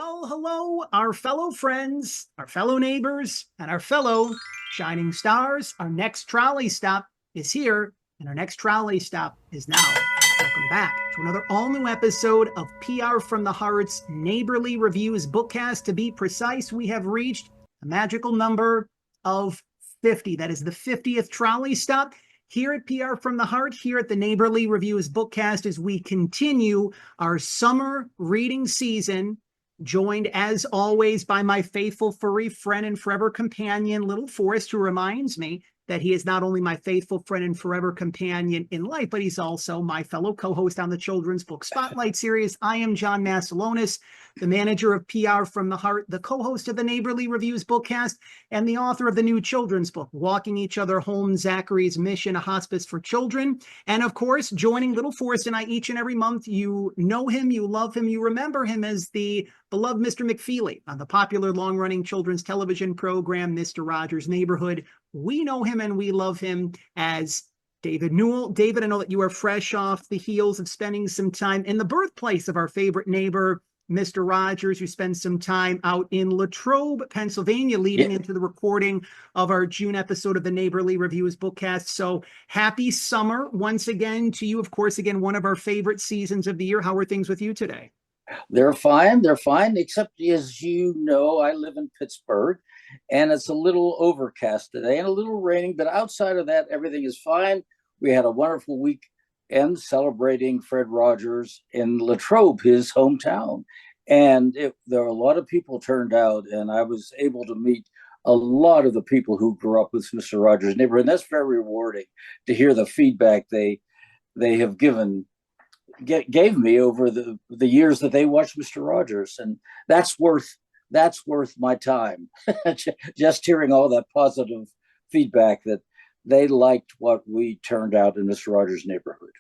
Well, hello, our fellow friends, our fellow neighbors, and our fellow shining stars. Our next trolley stop is here, and our next trolley stop is now. Welcome back to another all-new episode of PR from the Heart's Neighborly Reviews Bookcast. To be precise, we have reached a magical number of 50. That is the 50th trolley stop here at PR from the Heart, here at the Neighborly Reviews Bookcast, as we continue our summer reading season, joined as always by my faithful furry friend and forever companion, little Forrest, who reminds me that he is not only my faithful friend and forever companion in life, but he's also my fellow co-host on the Children's Book Spotlight series. I am John Masiulionis, the manager of PR from the Heart, the co-host of the Neighborly Reviews Bookcast, and the author of the new children's book, Walking Each Other Home, Zachary's Mission, a Hospice for Children. And of course, joining little Forrest and I each and every month, you know him, you love him, you remember him as the beloved Mr. McFeely on the popular long-running children's television program, Mr. Rogers' Neighborhood. We know him and we love him as David Newell. David, I know that you are fresh off the heels of spending some time in the birthplace of our favorite neighbor, Mr. Rogers. You spent some time out in Latrobe, Pennsylvania, leading into the recording of our June episode of the Neighborly Reviews Bookcast. So happy summer once again to you. Of course, again, one of our favorite seasons of the year. How are things with you today? They're fine, except as you know, I live in Pittsburgh, and it's a little overcast today and a little raining, but outside of that, everything is fine. We had a wonderful weekend celebrating Fred Rogers in Latrobe, his hometown, and there were a lot of people turned out, and I was able to meet a lot of the people who grew up with Mr. Rogers' Neighborhood, and that's very rewarding to hear the feedback they have gave me over the years that they watched Mr. Rogers, and that's worth my time. Just hearing all that positive feedback that they liked what we turned out in Mr. Rogers' Neighborhood.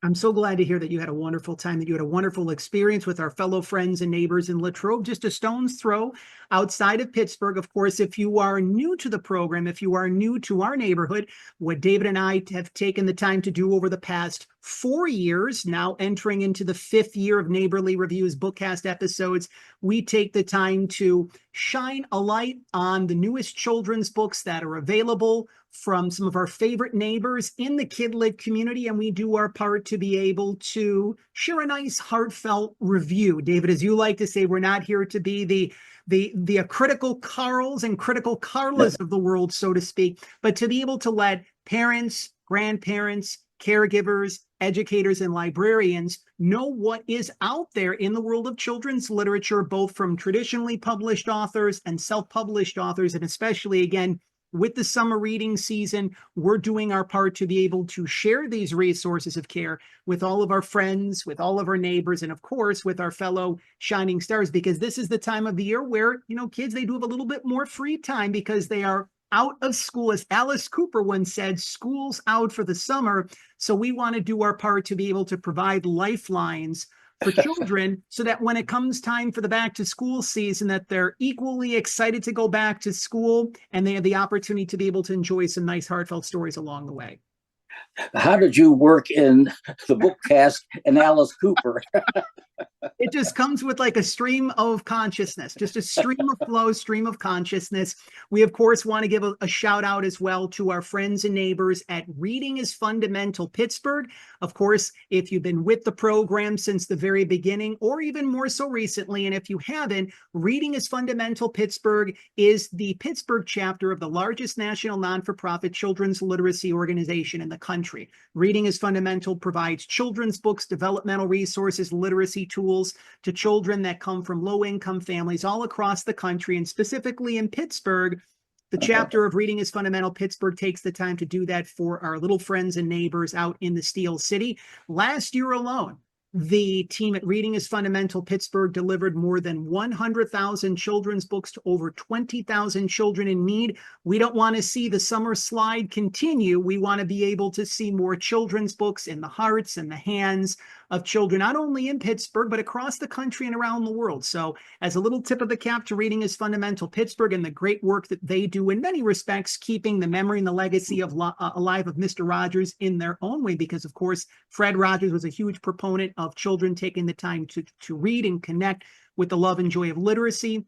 I'm so glad to hear that you had a wonderful time, that you had a wonderful experience with our fellow friends and neighbors in Latrobe, just a stone's throw outside of Pittsburgh. Of course, if you are new to the program, if you are new to our neighborhood, what David and I have taken the time to do over the past 4 years, now entering into the 5th year of Neighborly Reviews Bookcast episodes, we take the time to shine a light on the newest children's books that are available from some of our favorite neighbors in the kid-lit community, and we do our part to be able to share a nice, heartfelt review. David, as you like to say, we're not here to be the critical Carls and critical Carlas of the world, so to speak, but to be able to let parents, grandparents, caregivers, educators, and librarians know what is out there in the world of children's literature, both from traditionally published authors and self-published authors, and especially, again, with the summer reading season, we're doing our part to be able to share these resources of care with all of our friends, with all of our neighbors, and of course, with our fellow shining stars, because this is the time of the year where, kids, they do have a little bit more free time because they are out of school. As Alice Cooper once said, school's out for the summer. So we want to do our part to be able to provide lifelines for children so that when it comes time for the back to school season, that they're equally excited to go back to school and they have the opportunity to be able to enjoy some nice heartfelt stories along the way. How did you work in the Bookcast and Alice Cooper? It just comes with like a stream of consciousness, just a stream of flow, stream of consciousness. We, of course, want to give a shout out as well to our friends and neighbors at Reading is Fundamental Pittsburgh. Of course, if you've been with the program since the very beginning, or even more so recently, and if you haven't, Reading is Fundamental Pittsburgh is the Pittsburgh chapter of the largest national non-for-profit children's literacy organization in the country. Reading is Fundamental provides children's books, developmental resources, literacy tools to children that come from low-income families all across the country, and specifically in Pittsburgh. The chapter of Reading is Fundamental Pittsburgh takes the time to do that for our little friends and neighbors out in the Steel City. Last year alone, the team at Reading is Fundamental Pittsburgh delivered more than 100,000 children's books to over 20,000 children in need. We don't want to see the summer slide continue. We want to be able to see more children's books in the hearts and the hands of children, not only in Pittsburgh, but across the country and around the world. So as a little tip of the cap to Reading is Fundamental Pittsburgh and the great work that they do in many respects, keeping the memory and the legacy of alive of Mr. Rogers in their own way, because of course, Fred Rogers was a huge proponent of children taking the time to read and connect with the love and joy of literacy.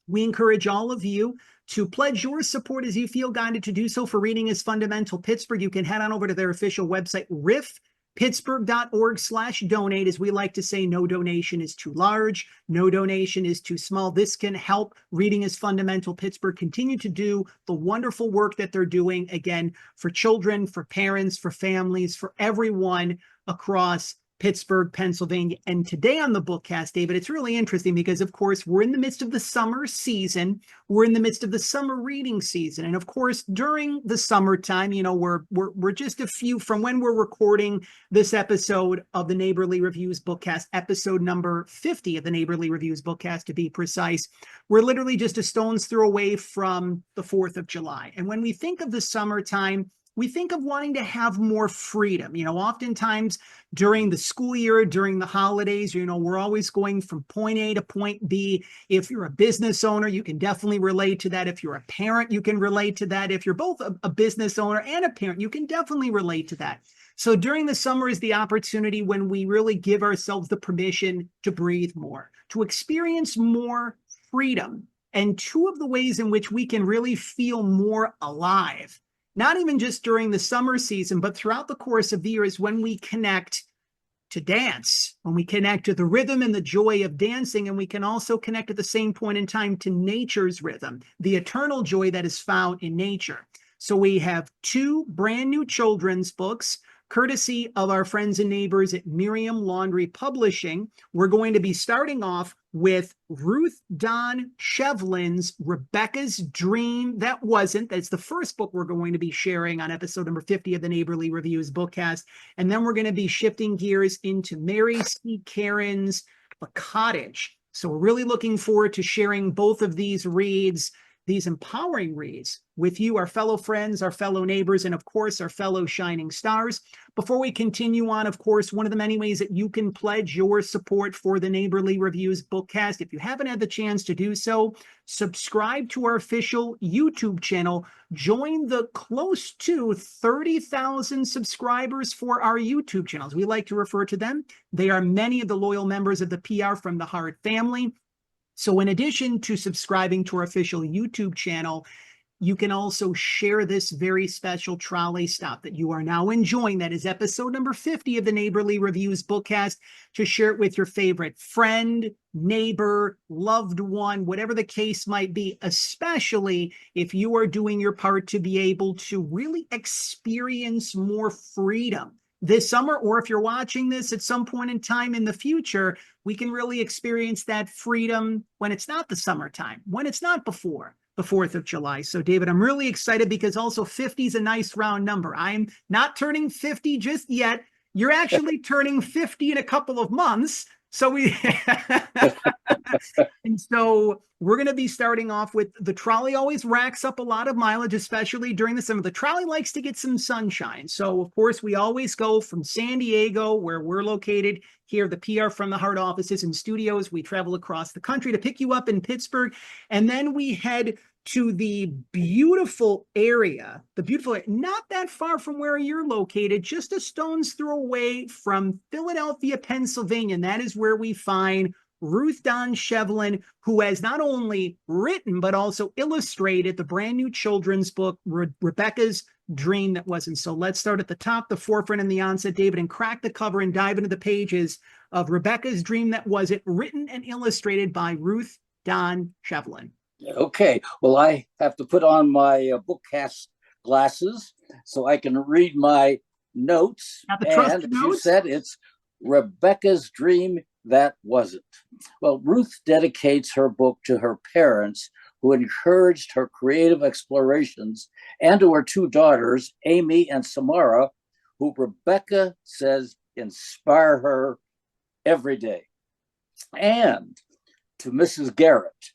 We encourage all of you to pledge your support as you feel guided to do so for Reading is Fundamental Pittsburgh. You can head on over to their official website, rifpittsburgh.org/donate. As we like to say, no donation is too large, no donation is too small. This can help Reading is Fundamental Pittsburgh continue to do the wonderful work that they're doing, again, for children, for parents, for families, for everyone across Pittsburgh, Pennsylvania. And today on the Bookcast, David, it's really interesting because, of course, we're in the midst of the summer season. We're in the midst of the summer reading season. And of course, during the summertime, you know, we're just a few from when we're recording this episode of the Neighborly Reviews Bookcast, episode number 50 of the Neighborly Reviews Bookcast, to be precise. We're literally just a stone's throw away from the 4th of July. And when we think of the summertime, we think of wanting to have more freedom. You know, oftentimes during the school year, during the holidays, you know, we're always going from point A to point B. If you're a business owner, you can definitely relate to that. If you're a parent, you can relate to that. If you're both a business owner and a parent, you can definitely relate to that. So during the summer is the opportunity when we really give ourselves the permission to breathe more, to experience more freedom. And two of the ways in which we can really feel more alive, not even just during the summer season, but throughout the course of the year, is when we connect to dance, when we connect to the rhythm and the joy of dancing, and we can also connect at the same point in time to nature's rhythm, the eternal joy that is found in nature. So we have two brand new children's books, courtesy of our friends and neighbors at Miriam Laundry Publishing. We're going to be starting off with Ruth Dawn Shevlin's Rebecca's Dream That Wasn't. That's the first book we're going to be sharing on episode number 50 of the Neighborly Reviews Bookcast. And then we're going to be shifting gears into Mary C. Kerins' The Cottage. So we're really looking forward to sharing both of these reads, these empowering reads, with you, our fellow friends, our fellow neighbors, and of course, our fellow shining stars. Before we continue on, of course, one of the many ways that you can pledge your support for the Neighborly Reviews Bookcast, if you haven't had the chance to do so, subscribe to our official YouTube channel. Join the close to 30,000 subscribers for our YouTube channels. We like to refer to them. They are many of the loyal members of the PR from the Heart family. So in addition to subscribing to our official YouTube channel, you can also share this very special trolley stop that you are now enjoying. That is episode number 50 of the Neighborly Reviews Bookcast. To share it with your favorite friend, neighbor, loved one, whatever the case might be, especially if you are doing your part to be able to really experience more freedom this summer, or if you're watching this at some point in time in the future, we can really experience that freedom when it's not the summertime, when it's not before the 4th of July. So, David, I'm really excited because also 50 is a nice round number. I'm not turning 50 just yet. You're actually turning 50 in a couple of months. So and so we're going to be starting off with the trolley always racks up a lot of mileage, especially during the summer. The trolley likes to get some sunshine. So, of course, we always go from San Diego, where we're located here, the PR from the Heart offices and studios. We travel across the country to pick you up in Pittsburgh. And then we head to the beautiful area, not that far from where you're located, just a stone's throw away from Philadelphia, Pennsylvania. And that is where we find Ruth Dawn Shevlin, who has not only written, but also illustrated the brand new children's book, Rebecca's Dream That Wasn't. So let's start at the top, the forefront, and the onset, David, and crack the cover and dive into the pages of Rebecca's Dream That Wasn't, written and illustrated by Ruth Dawn Shevlin. Okay, well, I have to put on my Bookcast glasses so I can read my notes. Got the and trusted as notes? you said, it's Rebecca's Dream That Wasn't. Well, Ruth dedicates her book to her parents, who encouraged her creative explorations, and to her two daughters, Amy and Samara, who Rebecca says inspire her every day. And to Mrs. Garrett.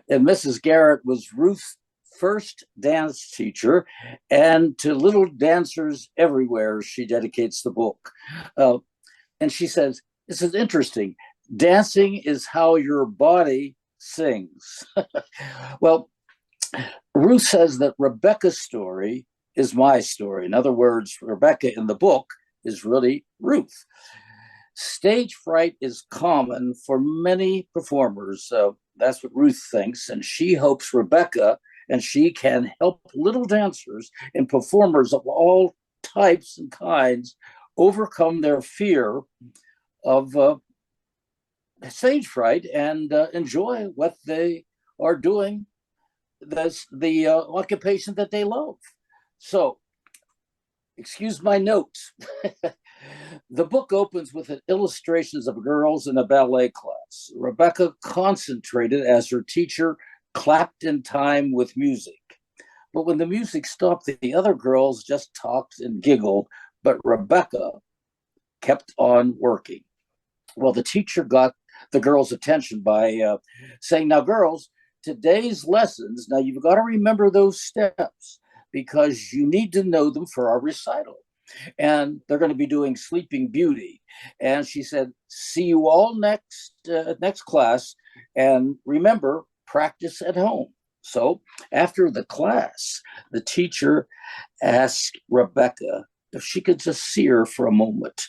And Mrs. Garrett was Ruth's first dance teacher, and to little dancers everywhere, she dedicates the book. And she says, this is interesting. Dancing is how your body sings. Well, Ruth says that Rebecca's story is my story. In other words, Rebecca in the book is really Ruth. Stage fright is common for many performers. That's what Ruth thinks, and she hopes Rebecca and she can help little dancers and performers of all types and kinds overcome their fear of stage fright and enjoy what they are doing, the occupation that they love. So, excuse my notes. The book opens with illustrations of girls in a ballet class. Rebecca concentrated as her teacher clapped in time with music. But when the music stopped, the other girls just talked and giggled, but Rebecca kept on working. Well, the teacher got the girls' attention by saying, now, girls, today's lessons, now you've got to remember those steps because you need to know them for our recital. And they're going to be doing Sleeping Beauty. And she said, see you all next class. And remember, practice at home. So after the class, the teacher asked Rebecca if she could just see her for a moment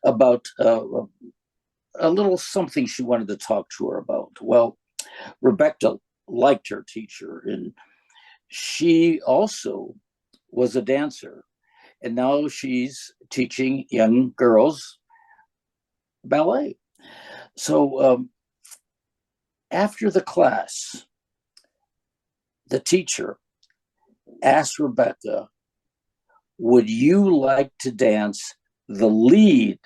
about a little something she wanted to talk to her about. Well, Rebecca liked her teacher, and she also was a dancer. And now she's teaching young girls ballet. So after the class, the teacher asked Rebecca, would you like to dance the lead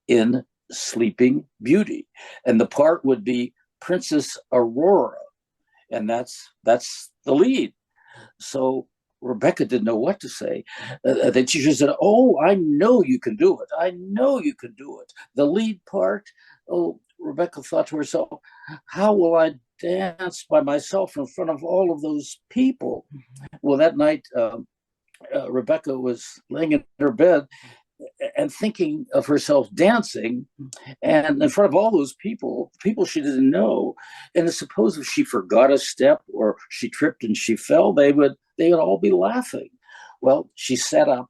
in Sleeping Beauty? And the part would be Princess Aurora. And that's the lead. So Rebecca didn't know what to say. The teacher said, oh, I know you can do it. I know you can do it. The lead part, oh, Rebecca thought to herself, how will I dance by myself in front of all of those people? Well, that night, Rebecca was laying in her bed and thinking of herself dancing and in front of all those people she didn't know. And suppose if she forgot a step or she tripped and she fell, they would all be laughing. Well, she sat up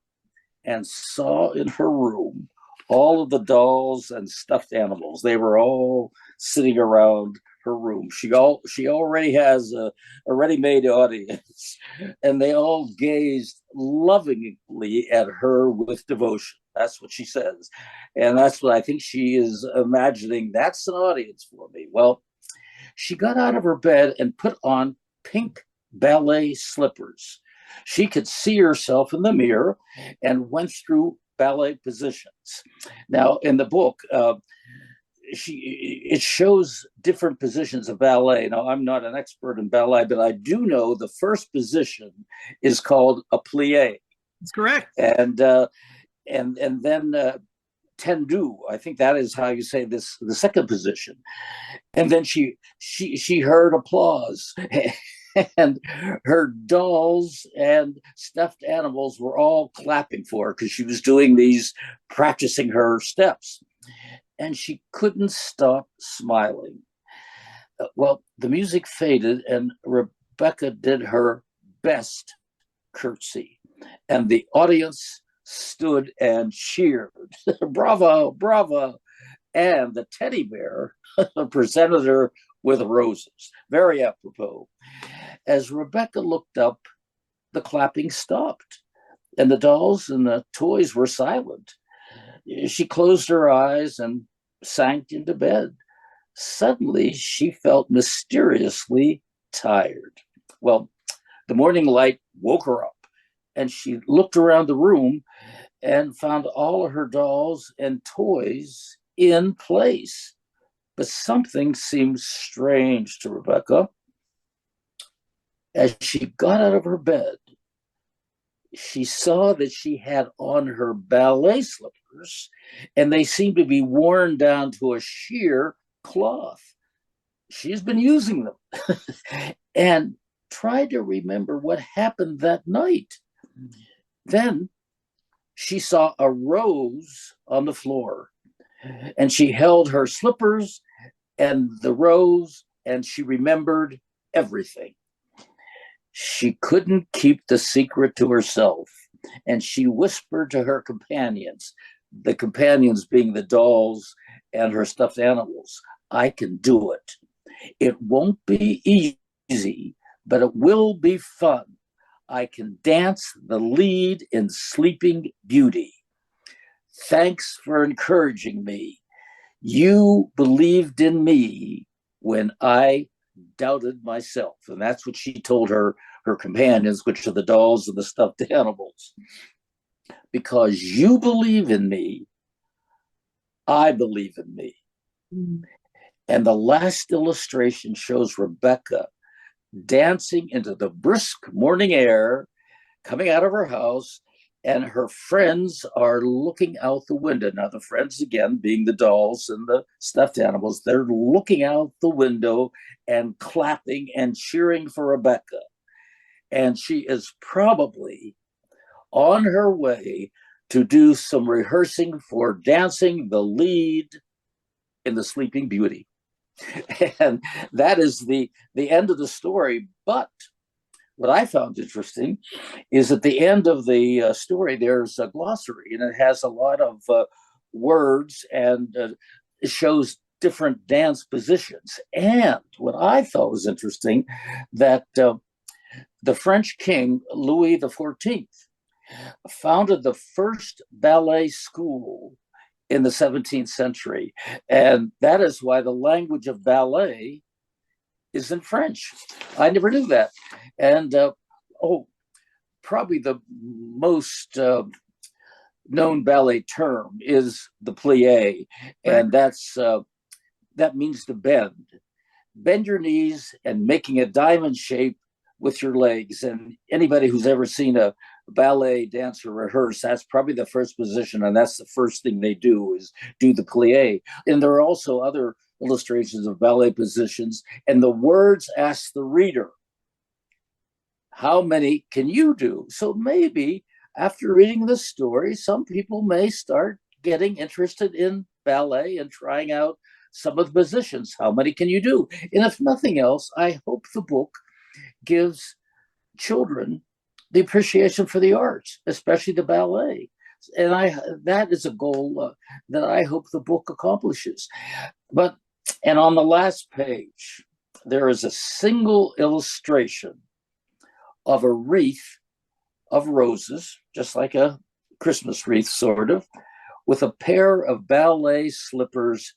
and saw in her room all of the dolls and stuffed animals. They were all sitting around her room. She already has a ready-made audience, and they all gazed lovingly at her with devotion. That's what she says. And that's what I think she is imagining. That's an audience for me. Well, she got out of her bed and put on pink ballet slippers. She could see herself in the mirror and went through ballet positions. Now, in the book, it shows different positions of ballet. Now, I'm not an expert in ballet, but I do know the first position is called a plie. That's correct. And then tendu. I think that is how you say this, the second position. And then she heard applause. And her dolls and stuffed animals were all clapping for her because she was practicing her steps. And she couldn't stop smiling. Well, the music faded and Rebecca did her best curtsy. And the audience stood and cheered. Bravo, bravo. And the teddy bear presented her with roses. Very apropos. As Rebecca looked up, the clapping stopped, and the dolls and the toys were silent. She closed her eyes and sank into bed. Suddenly, she felt mysteriously tired. Well, the morning light woke her up, and she looked around the room and found all of her dolls and toys in place. But something seemed strange to Rebecca. As she got out of her bed, she saw that she had on her ballet slippers, and they seemed to be worn down to a sheer cloth. She's been using them and tried to remember what happened that night. Then she saw a rose on the floor, and she held her slippers and the rose, and she remembered everything. She couldn't keep the secret to herself, and she whispered to her companions, the companions being the dolls and her stuffed animals. I can do it. It won't be easy, but it will be fun. I can dance the lead in Sleeping Beauty. Thanks for encouraging me. You believed in me when I doubted myself. And that's what she told her companions, which are the dolls and the stuffed animals. Because you believe in me, I believe in me. Mm-hmm. And the last illustration shows Rebecca dancing into the brisk morning air, coming out of her house, and her friends are looking out the window. Now, the friends, again, being the dolls and the stuffed animals, they're looking out the window and clapping and cheering for Rebecca. And she is probably on her way to do some rehearsing for dancing the lead in the Sleeping Beauty. And that is the end of the story. But what I found interesting is at the end of the story, there's a glossary, and it has a lot of words, and it shows different dance positions. And what I thought was interesting, that the French king, Louis XIV, founded the first ballet school in the 17th century. And that is why the language of ballet is in French. I never knew that. And probably the most known ballet term is the plie, and that means to bend. Bend your knees and making a diamond shape with your legs. And anybody who's ever seen a ballet dancer rehearse, that's probably the first position, and that's the first thing they do is do the plie. And there are also other illustrations of ballet positions, and the words ask the reader, how many can you do? So maybe after reading this story, some people may start getting interested in ballet and trying out some of the positions. How many can you do? And if nothing else, I hope the book gives children the appreciation for the arts, especially the ballet. And that is a goal that I hope the book accomplishes. And on the last page, there is a single illustration of a wreath of roses, just like a Christmas wreath, sort of, with a pair of ballet slippers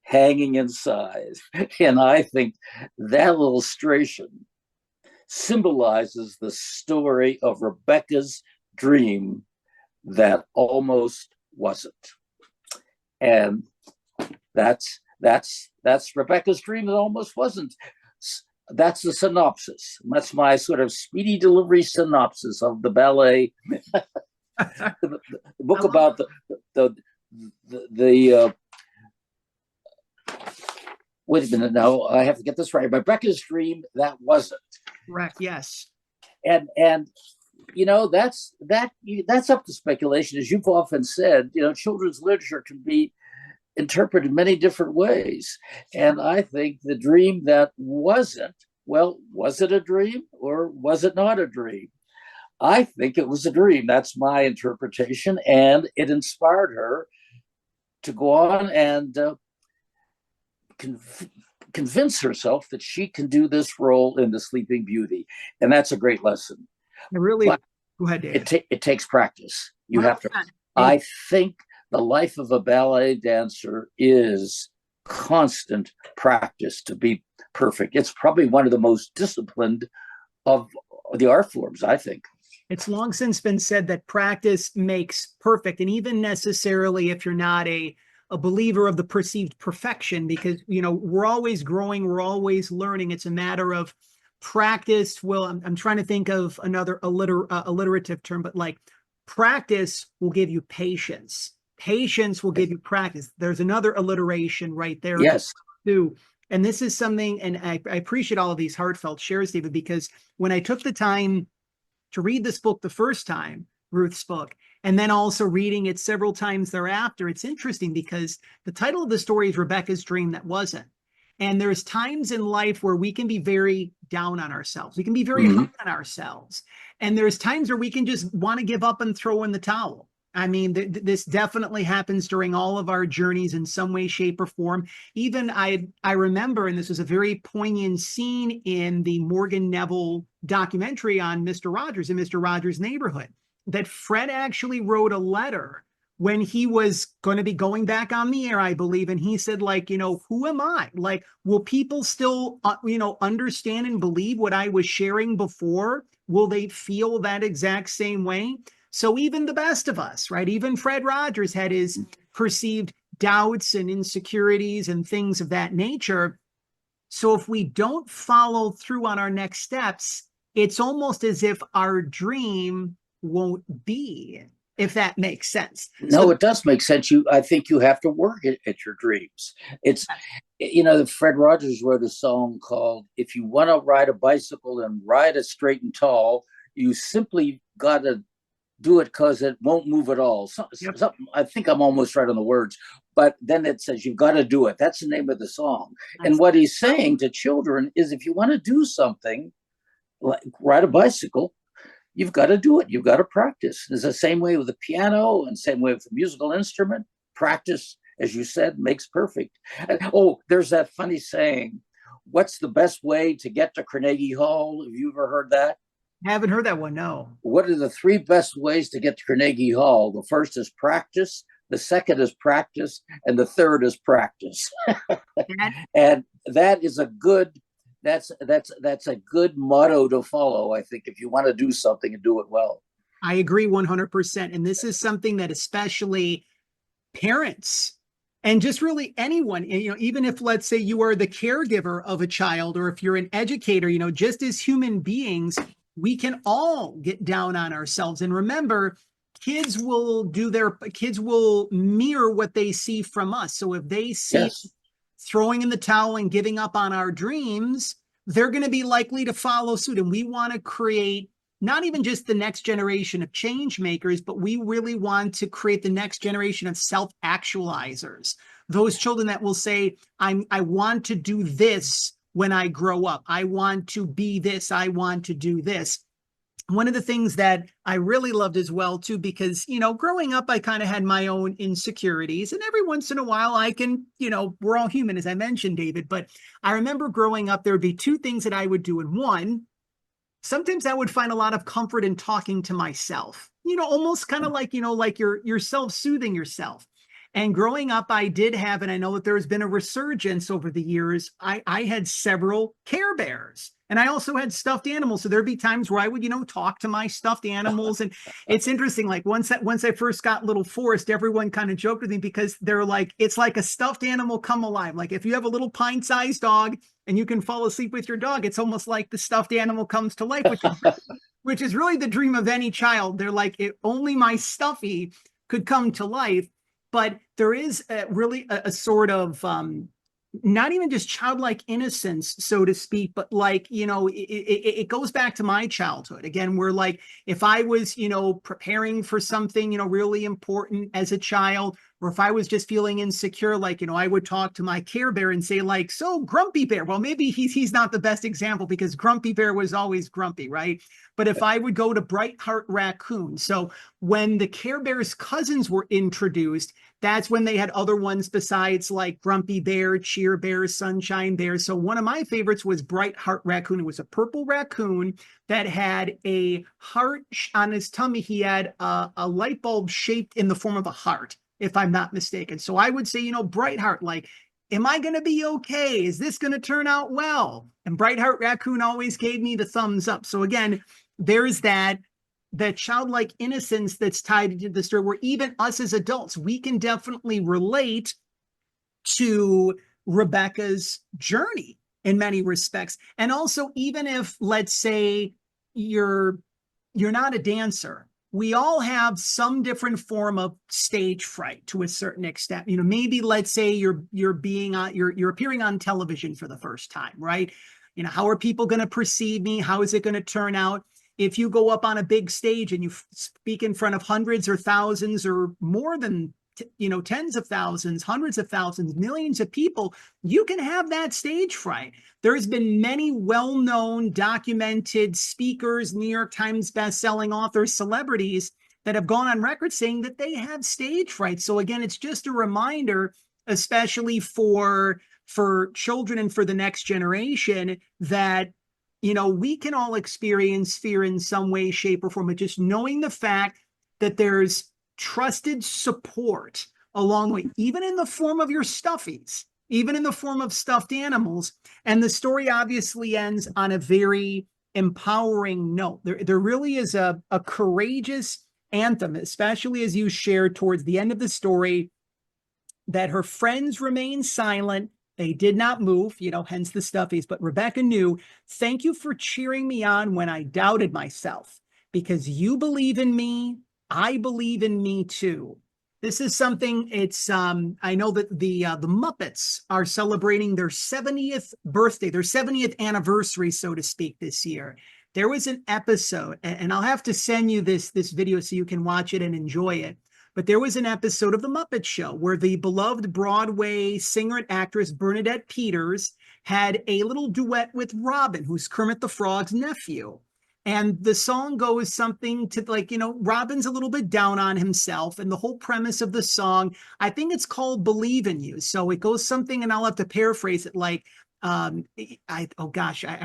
hanging inside. And I think that illustration symbolizes the story of Rebecca's dream that almost wasn't. And that's Rebecca's dream that almost wasn't. That's the synopsis. That's my sort of speedy delivery synopsis of the ballet. the book about the wait a minute now, I have to get this right. Rebecca's dream that wasn't. Correct. Yes. And you know, that's up to speculation, as you've often said. You know, children's literature can be interpreted many different ways. And I think the dream that wasn't, well, was it a dream or was it not a dream? I think it was a dream. That's my interpretation. And it inspired her to go on and convince herself that she can do this role in the Sleeping Beauty. And that's a great lesson. Really, but go ahead, David. It takes practice. You 100%. Have to. Yeah. I think the life of a ballet dancer is constant practice to be perfect. It's probably one of the most disciplined of the art forms, I think. It's long since been said that practice makes perfect. And even necessarily if you're not a believer of the perceived perfection, because, you know, we're always growing, we're always learning. It's a matter of practice. Well, I'm trying to think of another alliterative term, but like practice will give you patience. Patience will give you practice. There's another alliteration right there. Yes. Too. And this is something, and I appreciate all of these heartfelt shares, David, because when I took the time to read this book the first time, Ruth's book, and then also reading it several times thereafter, it's interesting because the title of the story is Rebecca's Dream That Wasn't. And there's times in life where we can be very down on ourselves. We can be very hard on ourselves. And there's times where we can just want to give up and throw in the towel. I mean, this definitely happens during all of our journeys in some way, shape, or form. Even I remember, and this was a very poignant scene in the Morgan Neville documentary on Mr. Rogers in Mr. Rogers' Neighborhood, that Fred actually wrote a letter when he was going to be going back on the air, I believe, and he said, like, who am I? Like, will people still, understand and believe what I was sharing before? Will they feel that exact same way? So even the best of us, right? Even Fred Rogers had his perceived doubts and insecurities and things of that nature. So if we don't follow through on our next steps, it's almost as if our dream won't be, if that makes sense. No, So it does make sense. I think you have to work at your dreams. It's, Fred Rogers wrote a song called "If You Want to Ride a Bicycle and Ride it Straight and Tall, You Simply Got to Do It because it won't move at all." yep, I think I'm almost right on the words, but then it says you've got to do it. That's the name of the song. And that's what he's saying to children is, if you want to do something, like ride a bicycle, you've got to do it. You've got to practice. It's the same way with the piano and same way with the musical instrument. Practice, as you said, makes perfect. Oh, there's that funny saying, what's the best way to get to Carnegie Hall? Have you ever heard that? haven't heard that one. No. What are the three best ways to get to Carnegie Hall? The first is practice, the second is practice, and the third is practice. That, And that is a good that's a good motto to follow, I think, if you want to do something and do it well. I agree 100%. And this is something that especially parents and just really anyone, even if, let's say, you are the caregiver of a child, or if you're an educator, just as human beings, we can all get down on ourselves. And remember, kids will mirror what they see from us. So if they see Yes. throwing in the towel and giving up on our dreams, they're going to be likely to follow suit. And we want to create not even just the next generation of change makers, but we really want to create the next generation of self-actualizers. Those children that will say, I want to do this when I grow up. I want to be this. I want to do this. One of the things that I really loved as well, too, because, growing up, I kind of had my own insecurities. And every once in a while, I can, we're all human, as I mentioned, David. But I remember growing up, there would be two things that I would do. And one, sometimes I would find a lot of comfort in talking to myself, almost kind of like, like you're self-soothing yourself. And growing up, I did have, and I know that there's been a resurgence over the years, I had several Care Bears. And I also had stuffed animals. So there'd be times where I would, talk to my stuffed animals. And it's interesting, like once I first got little Forrest, everyone kind of joked with me because they're like, it's like a stuffed animal come alive. Like if you have a little pint-sized dog and you can fall asleep with your dog, it's almost like the stuffed animal comes to life, which is really the dream of any child. They're like, only my stuffy could come to life. But there is really a sort of not even just childlike innocence, so to speak, but like, it goes back to my childhood. Again, where like, if I was, preparing for something, really important as a child, or if I was just feeling insecure, like, I would talk to my Care Bear and say like, so Grumpy Bear, well, maybe he's not the best example because Grumpy Bear was always grumpy, right? But if I would go to Bright Heart Raccoon, so when the Care Bear's cousins were introduced, that's when they had other ones besides like Grumpy Bear, Cheer Bear, Sunshine Bear. So one of my favorites was Bright Heart Raccoon. It was a purple raccoon that had a heart on his tummy. He had a light bulb shaped in the form of a heart, if I'm not mistaken. So I would say, Bright Heart, like, am I going to be okay? Is this going to turn out well? And Bright Heart Raccoon always gave me the thumbs up. So again, there's that childlike innocence that's tied into the story, where even us as adults, we can definitely relate to Rebecca's journey in many respects. And also, even if, let's say, you're not a dancer, we all have some different form of stage fright to a certain extent. Maybe let's say you're appearing on television for the first time, right? How are people going to perceive me? How is it going to turn out? If you go up on a big stage and you speak in front of hundreds or thousands or more than, tens of thousands, hundreds of thousands, millions of people, you can have that stage fright. There's been many well-known documented speakers, New York Times best-selling authors, celebrities that have gone on record saying that they have stage fright. So again, it's just a reminder, especially for children and for the next generation, that we can all experience fear in some way, shape, or form, but just knowing the fact that there's trusted support along the way, even in the form of your stuffies, even in the form of stuffed animals. And the story obviously ends on a very empowering note. There really is a courageous anthem, especially as you shared towards the end of the story, that her friends remained silent. They did not move, hence the stuffies. But Rebecca knew, thank you for cheering me on when I doubted myself, because you believe in me. I believe in me too. This is something, I know that the Muppets are celebrating their 70th birthday, their 70th anniversary, so to speak, this year. There was an episode, and I'll have to send you this video so you can watch it and enjoy it. But there was an episode of The Muppet Show where the beloved Broadway singer and actress Bernadette Peters had a little duet with Robin, who's Kermit the Frog's nephew. And the song goes something to like, Robin's a little bit down on himself. And the whole premise of the song, I think it's called Believe in You. So it goes something, and I'll have to paraphrase it like, I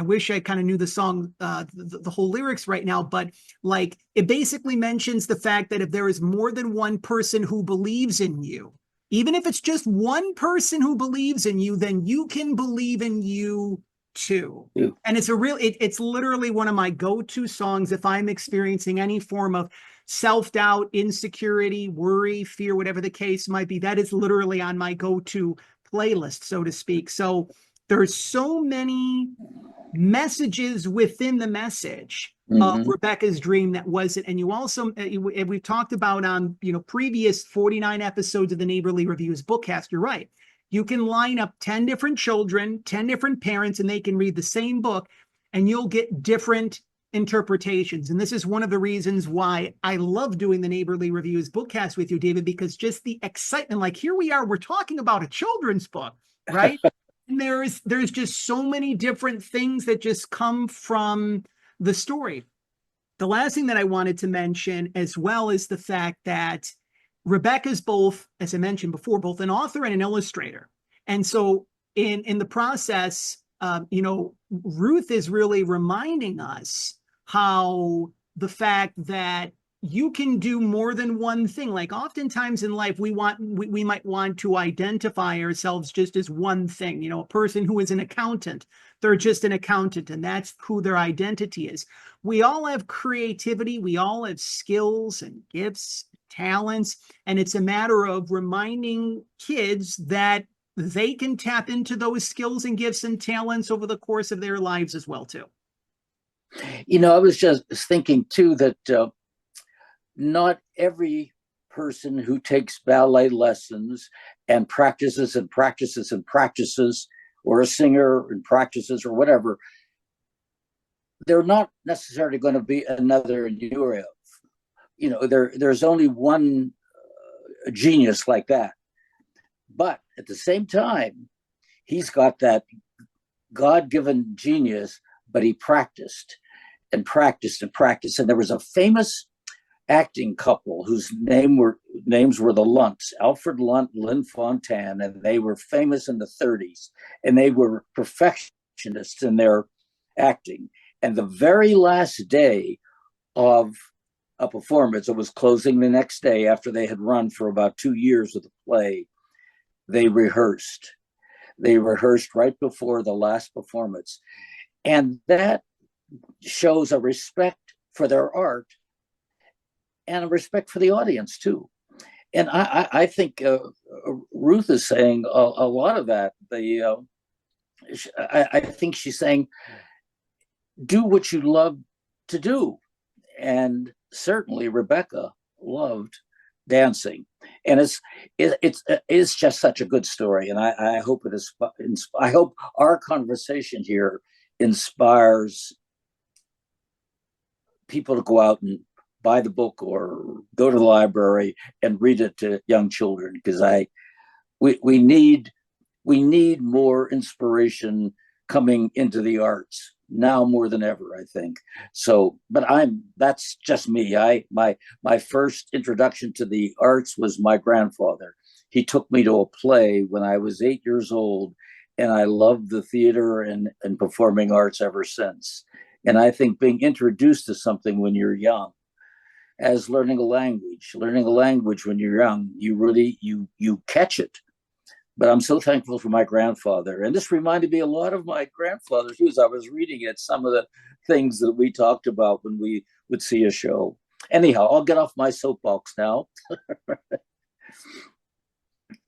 wish I kind of knew the song, the whole lyrics right now, but like it basically mentions the fact that if there is more than one person who believes in you, even if it's just one person who believes in you, then you can believe in you too. Yeah. And it's literally one of my go-to songs if I'm experiencing any form of self-doubt, insecurity, worry, fear, whatever the case might be. That is literally on my go-to playlist, so to speak. So there's so many messages within the message of Rebecca's dream that wasn't. And you also, we've talked about on, previous 49 episodes of the Neighborly Reviews Bookcast. You're right. You can line up 10 different children, 10 different parents, and they can read the same book, and you'll get different interpretations. And this is one of the reasons why I love doing the Neighborly Reviews Bookcast with you, David, because just the excitement, like here we are, we're talking about a children's book, right? And there's just so many different things that just come from the story. The last thing that I wanted to mention as well is the fact that Rebecca's both, as I mentioned before, both an author and an illustrator. And so in the process, Ruth is really reminding us how the fact that you can do more than one thing. Like oftentimes in life, we might want to identify ourselves just as one thing. A person who is an accountant, they're just an accountant, and that's who their identity is. We all have creativity. We all have skills and gifts, talents, and it's a matter of reminding kids that they can tap into those skills and gifts and talents over the course of their lives as well, too. I was just thinking, too, that not every person who takes ballet lessons and practices and practices and practices, or a singer and practices or whatever, they're not necessarily going to be another Nureyev. There's only one genius like that. But at the same time, he's got that God-given genius, but he practiced and practiced and practiced. And there was a famous acting couple whose names were the Lunts, Alfred Lunt, Lynn Fontanne, and they were famous in the 30s, and they were perfectionists in their acting. And the very last day of a performance, it was closing the next day after they had run for about 2 years with the play, they rehearsed. They rehearsed right before the last performance. And that shows a respect for their art and a respect for the audience, too. And I think Ruth is saying a lot of that. I think she's saying, do what you love to do. And certainly Rebecca loved dancing. And it's just such a good story. And I hope it is. I hope our conversation here inspires people to go out and buy the book or go to the library and read it to young children, because we need more inspiration coming into the arts now more than ever, I think. So, but that's just me. My first introduction to the arts was my grandfather. He took me to a play when I was 8 years old, and I loved the theater and performing arts ever since. And I think being introduced to something when you're young, as learning a language when you're young, you really you catch it. But I'm so thankful for my grandfather. And this reminded me a lot of my grandfather too, as I was reading it, some of the things that we talked about when we would see a show. Anyhow, I'll get off my soapbox now.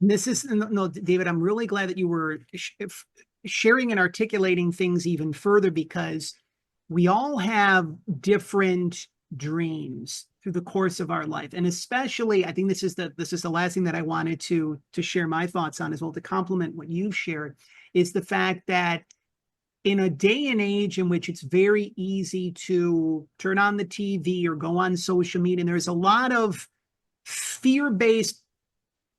This is no, David, I'm really glad that you were sharing and articulating things even further, because we all have different dreams through the course of our life. And especially, I think this is the last thing that I wanted to share my thoughts on as well, to complement what you've shared, is the fact that in a day and age in which it's very easy to turn on the TV or go on social media, and there's a lot of fear-based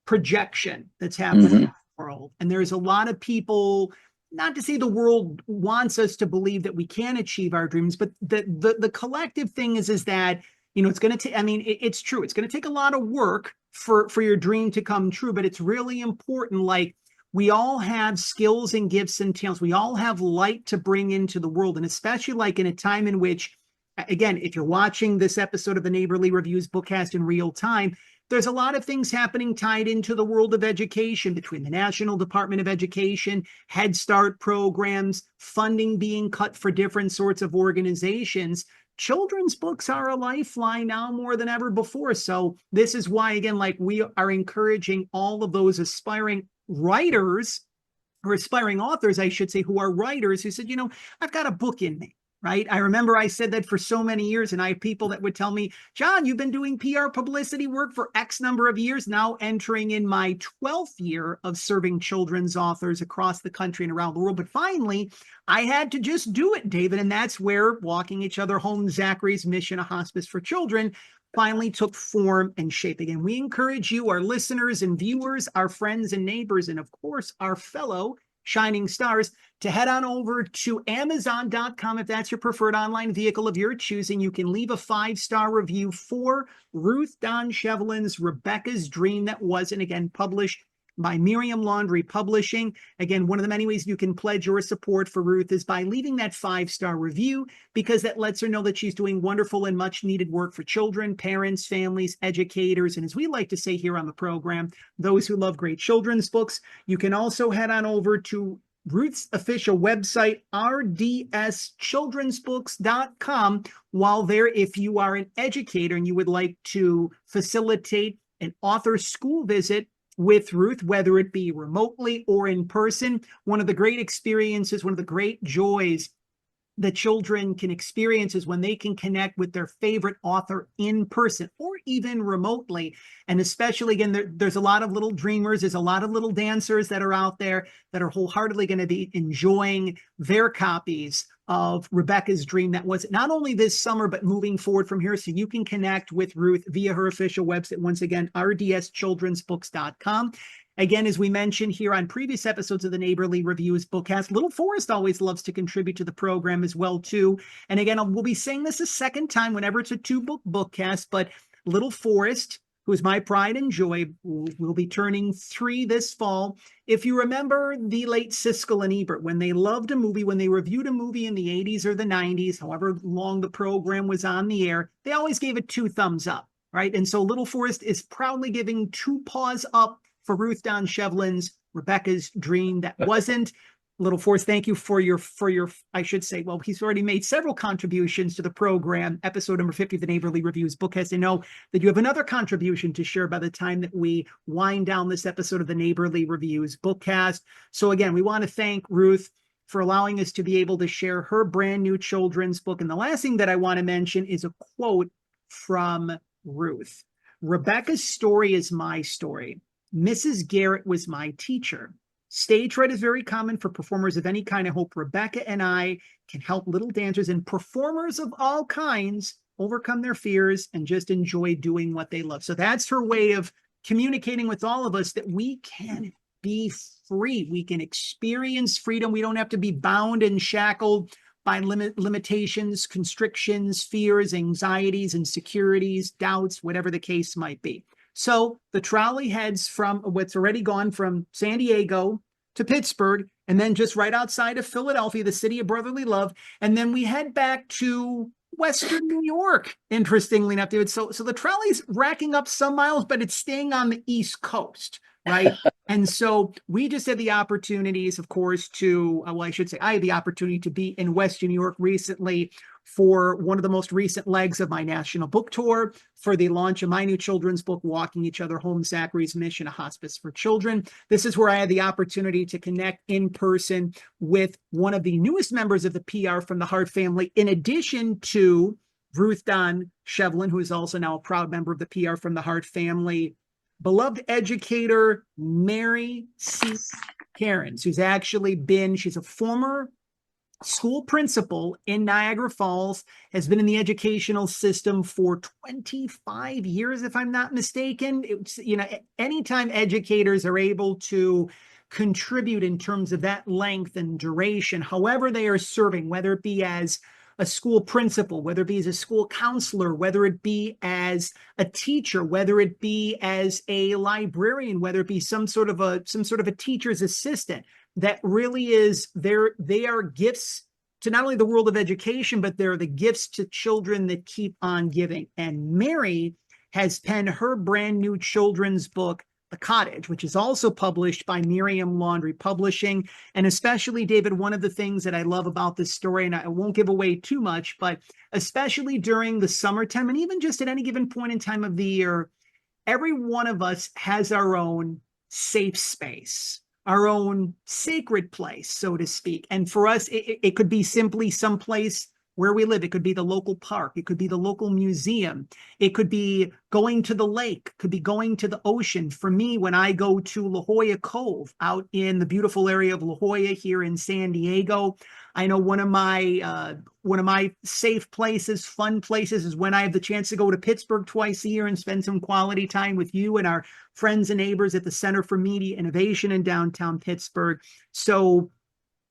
projection that's happening in the world. And there's a lot of people, not to say the world wants us to believe that we can achieve our dreams, but the collective thing is that, it's going to take, it's true. It's going to take a lot of work for your dream to come true, but it's really important. Like, we all have skills and gifts and talents. We all have light to bring into the world. And especially like in a time in which, again, if you're watching this episode of the Neighborly Reviews Bookcast in real time, there's a lot of things happening tied into the world of education, between the National Department of Education, Head Start programs, funding being cut for different sorts of organizations. Children's books are a lifeline now more than ever before. So this is why, again, like, we are encouraging all of those aspiring writers, or aspiring authors, I should say, who are writers, who said, I've got a book in me. Right. I remember I said that for so many years, and I have people that would tell me, John, you've been doing PR publicity work for X number of years, now entering in my 12th year of serving children's authors across the country and around the world. But finally, I had to just do it, David. And that's where Walking Each Other Home, Zachary's mission, a hospice for children, finally took form and shape. Again, we encourage you, our listeners and viewers, our friends and neighbors, and of course, our fellow shining stars, to head on over to Amazon.com if that's your preferred online vehicle of your choosing. You can leave a 5-star review for Ruth Don Shevlin's Rebecca's Dream, that was, and again, published by Miriam Laundry Publishing. Again, one of the many ways you can pledge your support for Ruth is by leaving that 5-star review, because that lets her know that she's doing wonderful and much needed work for children, parents, families, educators, and as we like to say here on the program, those who love great children's books. You can also head on over to Ruth's official website, rdschildrensbooks.com. While there, if you are an educator and you would like to facilitate an author school visit with Ruth, whether it be remotely or in person, one of the great experiences, one of the great joys that children can experience is when they can connect with their favorite author in person or even remotely. And especially, again, there's a lot of little dreamers, there's a lot of little dancers that are out there that are wholeheartedly going to be enjoying their copies of Rebecca's Dream, that was not only this summer, but moving forward from here. So you can connect with Ruth via her official website. Once again, rdschildrensbooks.com. Again, as we mentioned here on previous episodes of the Neighborly Reviews Bookcast, little Forrest always loves to contribute to the program as well, too. And again, we'll be saying this a second time whenever it's a 2-book bookcast, but little Forrest, who is my pride and joy, will be turning 3 this fall. If you remember the late Siskel and Ebert, when they loved a movie, when they reviewed a movie in the 80s or the 90s, however long the program was on the air, they always gave it 2 thumbs up, right? And so little Forrest is proudly giving 2 paws up for Ruth Don Shevlin's Rebecca's Dream, that wasn't. Little Forrest, thank you for your, I should say, well, he's already made several contributions to the program, episode number 50 of the Neighborly Reviews Bookcast. I know that you have another contribution to share by the time that we wind down this episode of the Neighborly Reviews Bookcast. So again, we want to thank Ruth for allowing us to be able to share her brand new children's book. And the last thing that I want to mention is a quote from Ruth. Rebecca's story is my story. Mrs. Garrett was my teacher. Stage fright is very common for performers of any kind. I hope Rebecca and I can help little dancers and performers of all kinds overcome their fears and just enjoy doing what they love. So that's her way of communicating with all of us that we can be free. We can experience freedom. We don't have to be bound and shackled by limitations, constrictions, fears, anxieties, insecurities, doubts, whatever the case might be. So the trolley heads from what's already gone from San Diego to Pittsburgh, and then just right outside of Philadelphia, the city of brotherly love. And then we head back to Western New York, interestingly enough, David. So the trolley's racking up some miles, but it's staying on the East Coast, right? And so we just had the opportunities, of course, to, well, I should say I had the opportunity to be in Western New York recently for one of the most recent legs of my national book tour, for the launch of my new children's book, Walking Each Other Home, Zachary's Mission, a Hospice for Children. This is where I had the opportunity to connect in person with one of the newest members of the PR from the Hart family, in addition to Ruth Shevlin, who is also now a proud member of the PR from the Hart family, beloved educator Mary C. Kerins, who's actually been, she's a former school principal in Niagara Falls, has been in the educational system for 25 years, if I'm not mistaken. It's, anytime educators are able to contribute in terms of that length and duration, however they are serving, whether it be as a school principal, whether it be as a school counselor, whether it be as a teacher, whether it be as a librarian, whether it be some sort of a teacher's assistant, that really is they are gifts to not only the world of education, but they're the gifts to children that keep on giving. And Mary has penned her brand new children's book, The Cottage, which is also published by Miriam Laundry Publishing. And especially, David, one of the things that I love about this story, and I won't give away too much, but especially during the summertime, and even just at any given point in time of the year, every one of us has our own safe space, our own sacred place, so to speak. And for us, it could be simply someplace where we live. It could be the local park. It could be the local museum. It could be going to the lake, could be going to the ocean. For me, when I go to La Jolla Cove out in the beautiful area of La Jolla here in San Diego, I know one of my safe places, fun places, is when I have the chance to go to Pittsburgh twice a year and spend some quality time with you and our friends and neighbors at the Center for Media Innovation in downtown Pittsburgh. So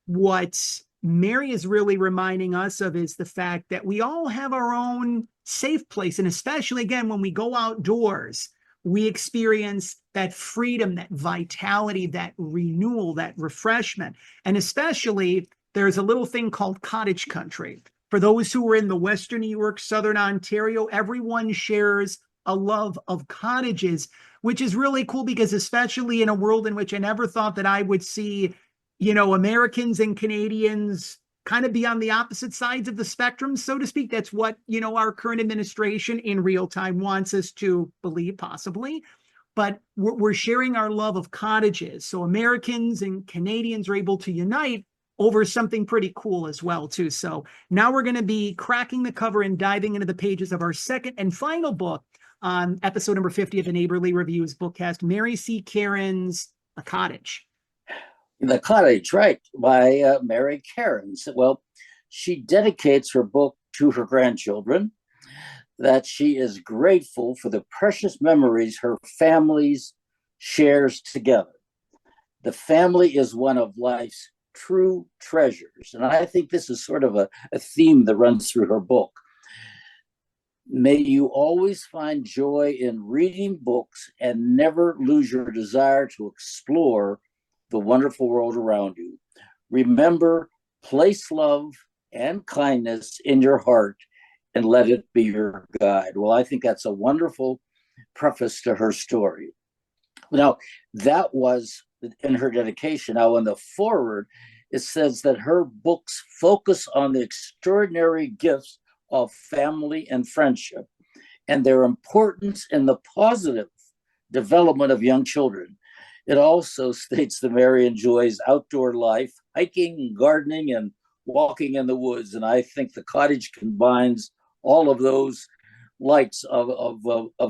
what Mary is really reminding us of is the fact that we all have our own safe place. And especially, again, when we go outdoors, we experience that freedom, that vitality, that renewal, that refreshment. And especially, there's a little thing called cottage country. For those who are in the Western New York, Southern Ontario, everyone shares a love of cottages, which is really cool, because especially in a world in which I never thought that I would see, Americans and Canadians kind of be on the opposite sides of the spectrum, so to speak. That's what, our current administration in real time wants us to believe, possibly. But we're sharing our love of cottages. So Americans and Canadians are able to unite over something pretty cool as well, too. So now we're going to be cracking the cover and diving into the pages of our second and final book on episode number 50 of the Neighborly Reviews Bookcast, Mary C. Kerins' The Cottage. The Cottage, right, by Mary Kerins. Well, she dedicates her book to her grandchildren, that she is grateful for the precious memories her family shares together. The family is one of life's true treasures. And I think this is sort of a theme that runs through her book. May you always find joy in reading books and never lose your desire to explore the wonderful world around you. Remember, place love and kindness in your heart and let it be your guide. Well, I think that's a wonderful preface to her story. Now, that was in her dedication. Now, in the foreword, it says that her books focus on the extraordinary gifts of family and friendship and their importance in the positive development of young children. It also states that Mary enjoys outdoor life, hiking, gardening, and walking in the woods. And I think The Cottage combines all of those likes of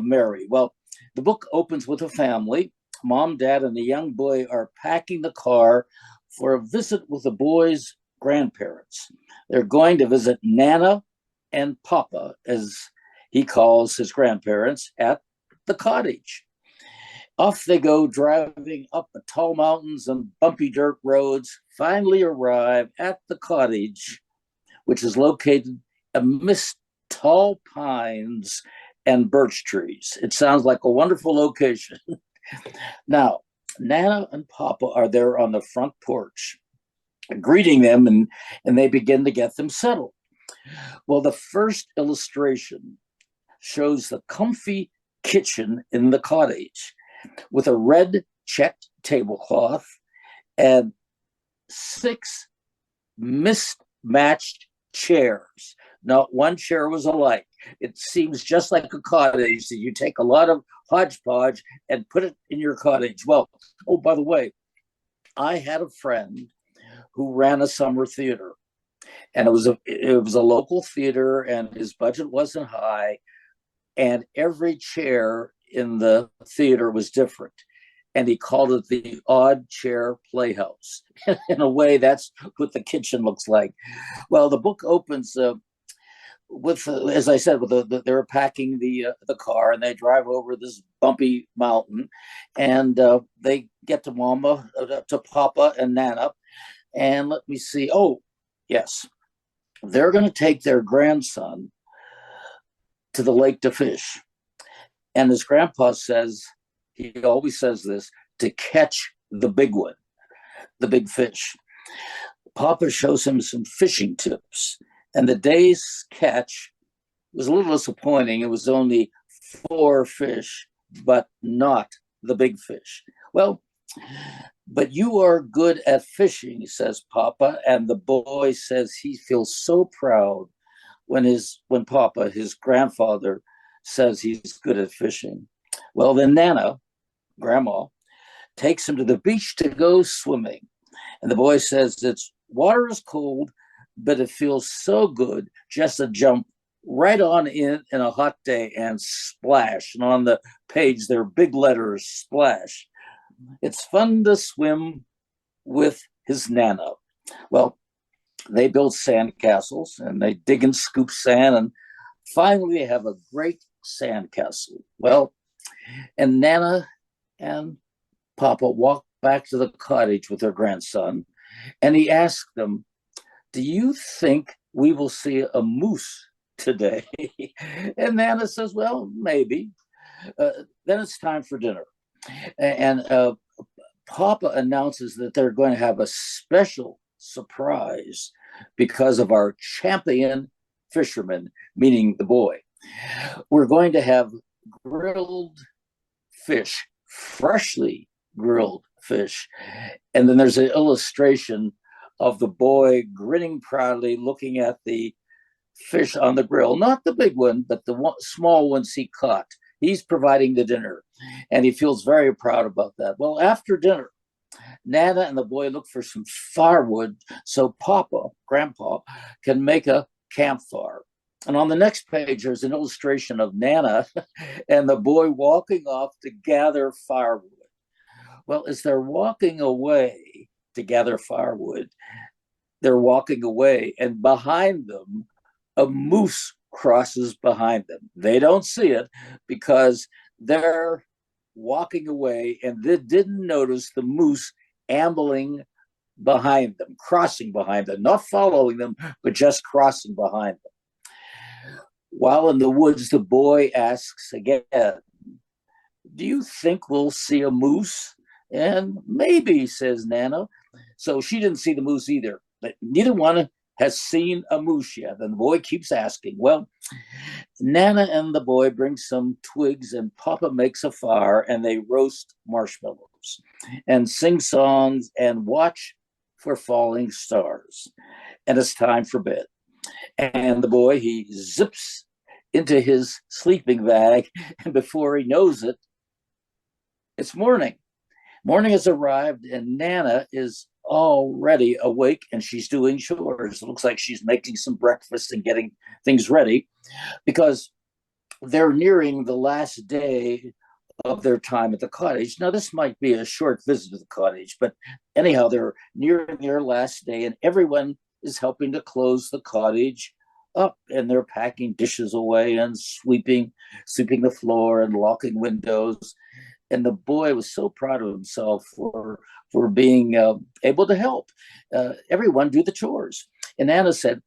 Mary. Well, the book opens with a family. Mom, Dad, and the young boy are packing the car for a visit with the boy's grandparents. They're going to visit Nana and Papa, as he calls his grandparents, at the cottage. Off they go, driving up the tall mountains and bumpy dirt roads, finally arrive at the cottage, which is located amidst tall pines and birch trees. It sounds like a wonderful location. Now, Nana and Papa are there on the front porch, greeting them, and they begin to get them settled. Well, the first illustration shows the comfy kitchen in the cottage with a red checked tablecloth and 6 mismatched chairs. Not one chair was alike. It seems just like a cottage that you take a lot of hodgepodge and put it in your cottage. Well, oh, by the way, I had a friend who ran a summer theater, and it was a local theater, and his budget wasn't high, and every chair in the theater was different. And he called it the Odd Chair Playhouse. In a way, that's what the kitchen looks like. Well, the book opens with, as I said, they're packing the car, and they drive over this bumpy mountain, and they get to Mama, to Papa and Nana, and let me see. Oh, yes, they're going to take their grandson to the lake to fish, and his grandpa says, he always says this, to catch the big one, the big fish. Papa shows him some fishing tips, and the day's catch was a little disappointing. It was only 4 fish, but not the big fish. Well, but you are good at fishing, says Papa, and the boy says he feels so proud when Papa, his grandfather, says he's good at fishing. Well, then Nana, Grandma, takes him to the beach to go swimming. And the boy says water is cold, but it feels so good just to jump right on in a hot day and splash. And on the page, there are big letters, splash. It's fun to swim with his Nana. Well, they build sand castles, and they dig and scoop sand, and finally they have a great sand castle. Well, and Nana and Papa walk back to the cottage with their grandson, and he asks them, do you think we will see a moose today? And Nana says, well, maybe. Then it's time for dinner. And Papa announces that they're going to have a special surprise because of our champion fisherman, meaning the boy. We're going to have grilled fish, freshly grilled fish. And then there's an illustration of the boy grinning proudly, looking at the fish on the grill, not the big one, but the small ones he caught. He's providing the dinner, and he feels very proud about that. Well, after dinner, Nana and the boy look for some firewood so Papa, Grandpa, can make a campfire. And on the next page, there's an illustration of Nana and the boy walking off to gather firewood. Well, as they're walking away to gather firewood, they're walking away, and behind them, a moose crosses behind them. They don't see it because they're walking away, and they didn't notice the moose ambling behind them, crossing behind them, not following them, but just crossing behind them. While in the woods, the boy asks again, do you think we'll see a moose? And maybe, says Nana. So she didn't see the moose either, but neither one has seen a moose yet. And the boy keeps asking. Well, Nana and the boy bring some twigs, and Papa makes a fire, and they roast marshmallows and sing songs and watch for falling stars. And it's time for bed. And the boy, he zips into his sleeping bag, and before he knows it, it's morning. Morning has arrived, and Nana is already awake, and she's doing chores. It looks like she's making some breakfast and getting things ready, because they're nearing the last day of their time at the cottage. Now, this might be a short visit to the cottage, but anyhow, they're nearing their last day, and everyone is helping to close the cottage up, and they're packing dishes away and sweeping the floor and locking windows. And the boy was so proud of himself for being able to help everyone do the chores. And Nana said,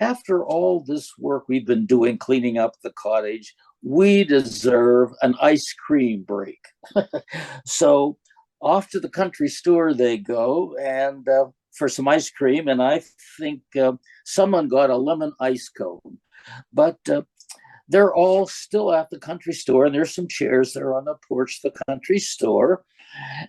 after all this work we've been doing cleaning up the cottage, we deserve an ice cream break. So off to the country store they go, and for some ice cream. And I think someone got a lemon ice cone. But they're all still at the country store, and there's some chairs there on the porch of the country store,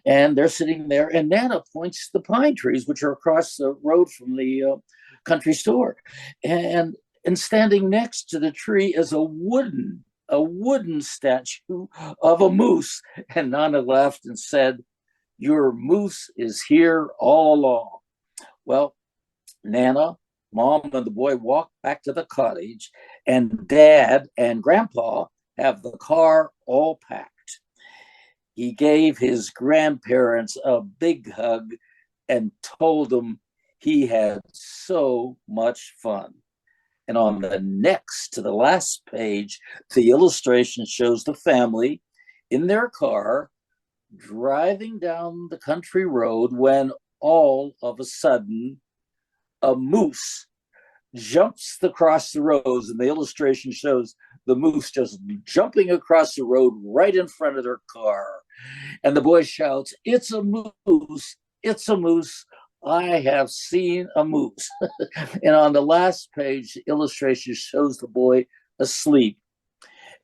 and they're sitting there. And Nana points to the pine trees, which are across the road from the country store, and standing next to the tree is a wooden statue of a moose. And Nana laughed and said, "Your moose is here all along." Well, Nana, Mom, and the boy walk back to the cottage, and Dad and Grandpa have the car all packed. He gave his grandparents a big hug and told them he had so much fun. And on the next to the last page, the illustration shows the family in their car driving down the country road when all of a sudden a moose jumps across the road, and the illustration shows the moose just jumping across the road right in front of their car. And the boy shouts, "It's a moose! It's a moose! I have seen a moose." And on the last page, the illustration shows the boy asleep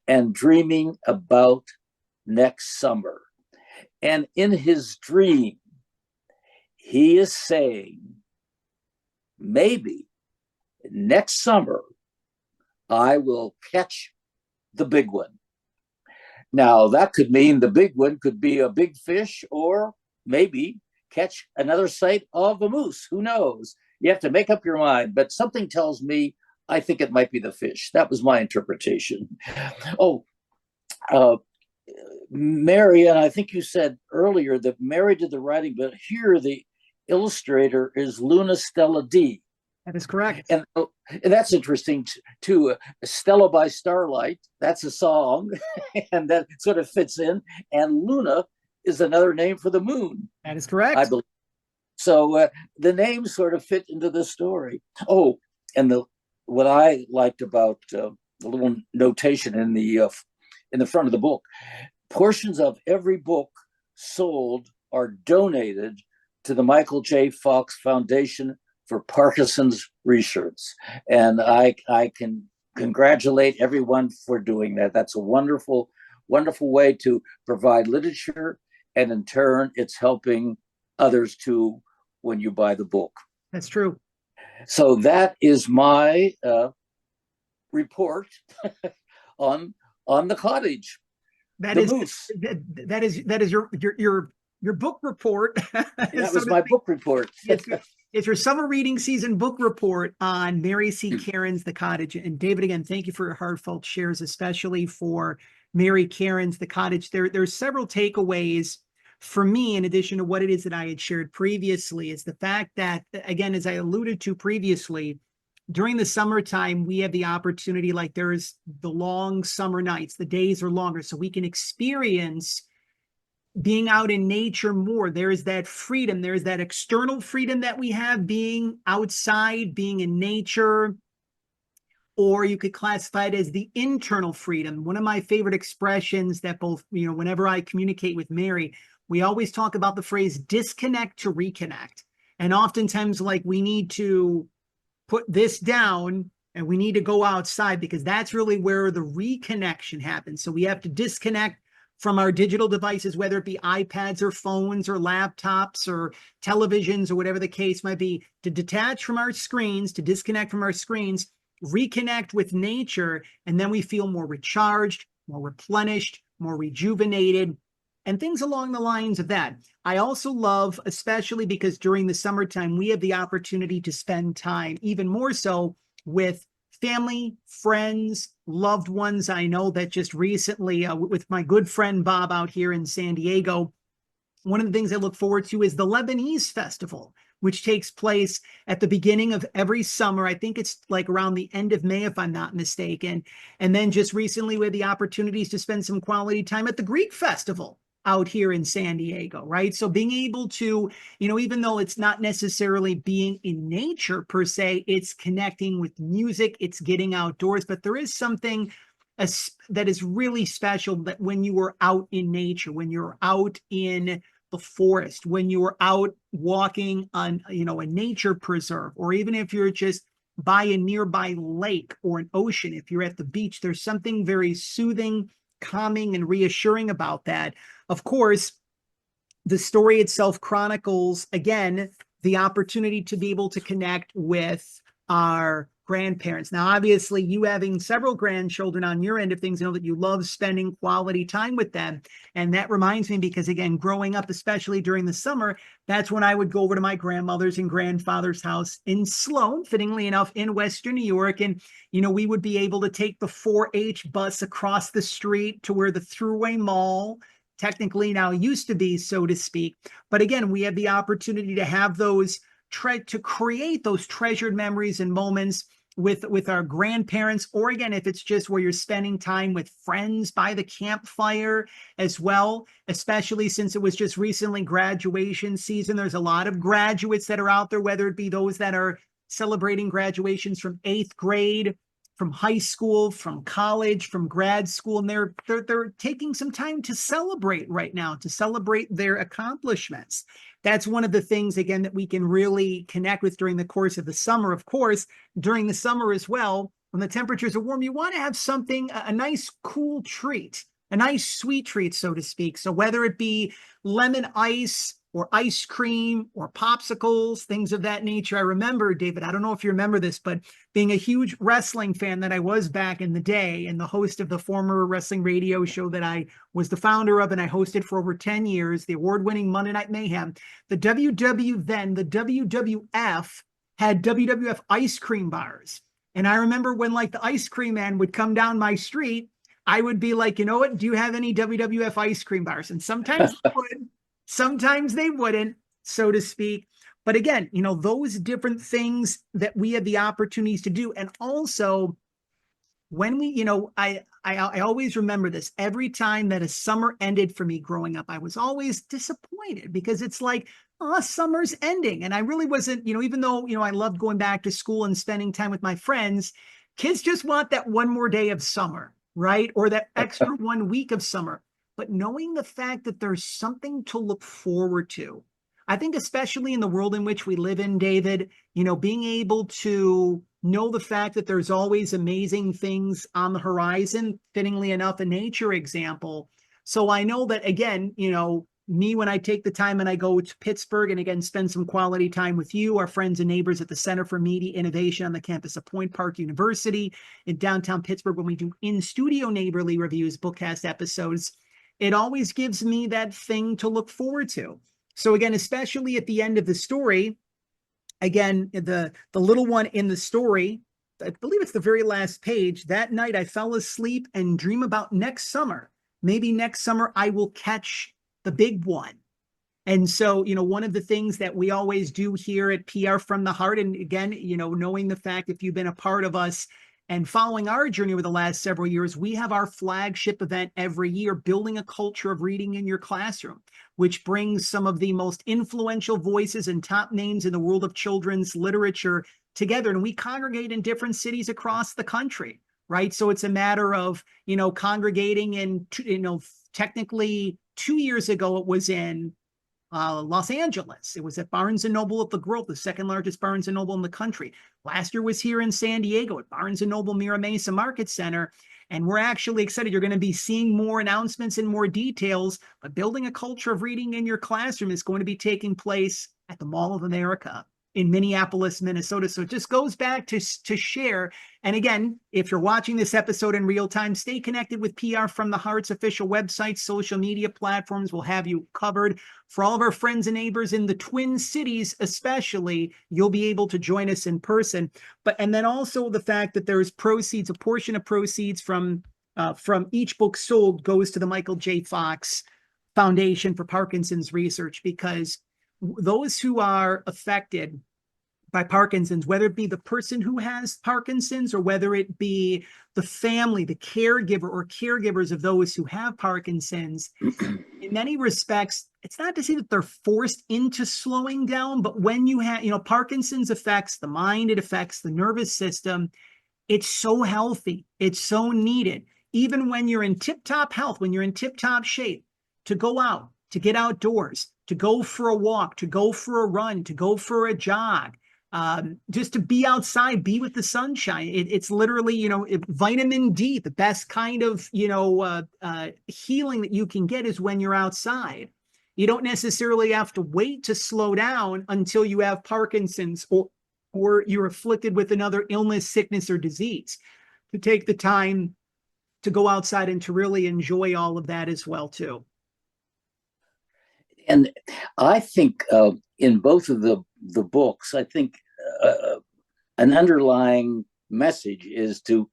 and dreaming about next summer. And in his dream, he is saying, maybe next summer I will catch the big one. Now, that could mean the big one could be a big fish, or maybe catch another sight of a moose. Who knows? You have to make up your mind, but something tells me I think it might be the fish. That was my interpretation. Oh, Mary, and I think you said earlier that Mary did the writing, but here the illustrator is Luna Stella D. That is correct. And that's interesting too. Stella by Starlight, that's a song, and that sort of fits in. And Luna is another name for the moon. That is correct. I believe. So the names sort of fit into the story. Oh, and what I liked about the little notation in the front of the book, portions of every book sold are donated to the Michael J. Fox Foundation for Parkinson's Research. And I can congratulate everyone for doing that. That's a wonderful, wonderful way to provide literature. And in turn, it's helping others too when you buy the book. That's true. So that is my report on the cottage. That is your book report. That was my book report. It's your summer reading season book report on Mary C. Kerins The Cottage. And David, again, thank you for your heartfelt shares, especially for Mary Kerins The Cottage. There's several takeaways for me, in addition to what it is that I had shared previously, is the fact that, again, as I alluded to previously, during the summertime, we have the opportunity, like there's the long summer nights, the days are longer, so we can experience being out in nature more. There is that freedom. There is that external freedom that we have being outside, being in nature, or you could classify it as the internal freedom. One of my favorite expressions that both, whenever I communicate with Mary, we always talk about the phrase disconnect to reconnect. And oftentimes, like, we need to put this down and we need to go outside, because that's really where the reconnection happens. So we have to disconnect from our digital devices, whether it be iPads or phones or laptops or televisions or whatever the case might be, to detach from our screens, to disconnect from our screens, reconnect with nature, and then we feel more recharged, more replenished, more rejuvenated, and things along the lines of that. I also love, especially because during the summertime, we have the opportunity to spend time, even more so, with family, friends, loved ones. I know that just recently with my good friend Bob out here in San Diego, one of the things I look forward to is the Lebanese festival, which takes place at the beginning of every summer. I think it's like around the end of May, if I'm not mistaken. And then just recently, we had the opportunities to spend some quality time at the Greek festival out here in San Diego, right? So being able to, even though it's not necessarily being in nature per se, it's connecting with music, it's getting outdoors, but there is something that is really special that when you are out in nature, when you're out in the forest, when you're out walking on, a nature preserve, or even if you're just by a nearby lake or an ocean, if you're at the beach, there's something very soothing, calming, and reassuring about that. Of course, the story itself chronicles, again, the opportunity to be able to connect with our grandparents. Now, obviously, you having several grandchildren on your end of things, know that you love spending quality time with them. And that reminds me, because again, growing up, especially during the summer, that's when I would go over to my grandmother's and grandfather's house in Sloan, fittingly enough, in Western New York. And, we would be able to take the 4-H bus across the street to where the Thruway Mall technically now used to be, so to speak. But again, we had the opportunity to have those, to create those treasured memories and moments with our grandparents, or again, if it's just where you're spending time with friends by the campfire as well, especially since it was just recently graduation season. There's a lot of graduates that are out there, whether it be those that are celebrating graduations from 8th grade, from high school, from college, from grad school, and they're taking some time to celebrate right now, to celebrate their accomplishments. That's one of the things, again, that we can really connect with during the course of the summer. Of course, during the summer as well, when the temperatures are warm, you want to have something, a nice cool treat, a nice sweet treat, so to speak. So whether it be lemon ice or ice cream or popsicles, things of that nature. I remember, David, I don't know if you remember this, but being a huge wrestling fan that I was back in the day, and the host of the former wrestling radio show that I was the founder of and I hosted for over 10 years, the award-winning Monday Night Mayhem, the WWF had WWF ice cream bars. And I remember when like the ice cream man would come down my street, I would be like, you know what, do you have any WWF ice cream bars? And sometimes they would, sometimes they wouldn't, so to speak. But again, those different things that we had the opportunities to do. And also when we, I always remember this. Every time that a summer ended for me growing up, I was always disappointed, because it's like, oh, summer's ending. And I really wasn't, even though, I loved going back to school and spending time with my friends, kids just want that one more day of summer, right? Or that extra 1 week of summer. But knowing the fact that there's something to look forward to, I think especially in the world in which we live in, David, being able to know the fact that there's always amazing things on the horizon, fittingly enough, a nature example. So I know that, again, me, when I take the time and I go to Pittsburgh and again, spend some quality time with you, our friends and neighbors at the Center for Media Innovation on the campus of Point Park University in downtown Pittsburgh, when we do in-studio neighborly reviews, Bookcast episodes, it always gives me that thing to look forward to. So again, especially at the end of the story, again, the little one in the story, I believe it's the very last page, that night I fell asleep and dream about next summer. Maybe next summer I will catch the big one. And so, one of the things that we always do here at PR from the Heart, and again, knowing the fact, if you've been a part of us and following our journey over the last several years, we have our flagship event every year, Building a Culture of Reading in Your Classroom, which brings some of the most influential voices and top names in the world of children's literature together. And we congregate in different cities across the country, right? So it's a matter of, congregating in, technically 2 years ago, it was in Los Angeles. It was at Barnes & Noble at the Grove, the second largest Barnes & Noble in the country. Last year was here in San Diego at Barnes & Noble Mira Mesa Market Center. And we're actually excited. You're going to be seeing more announcements and more details, but Building a Culture of Reading in Your Classroom is going to be taking place at the Mall of America in Minneapolis, Minnesota. So it just goes back to share. And again, if you're watching this episode in real time, stay connected with PR from the Heart's official website, social media platforms. We'll have you covered. For all of our friends and neighbors in the Twin Cities, especially, you'll be able to join us in person. And then also the fact that there's proceeds, a portion of proceeds from each book sold goes to the Michael J. Fox foundation for Parkinson's research, because those who are affected by Parkinson's, whether it be the person who has Parkinson's or whether it be the family, the caregiver or caregivers of those who have Parkinson's, in many respects, it's not to say that they're forced into slowing down, but when you have, Parkinson's affects the mind, it affects the nervous system. It's so healthy. It's so needed. Even when you're in tip-top health, when you're in tip-top shape, to go out, to get outdoors, to go for a walk, to go for a run, to go for a jog, just to be outside, be with the sunshine. It's literally, vitamin D, the best kind of, healing that you can get is when you're outside. You don't necessarily have to wait to slow down until you have Parkinson's or you're afflicted with another illness, sickness, or disease, to take the time to go outside and to really enjoy all of that as well, too. And I think in both of the books, I think an underlying message is to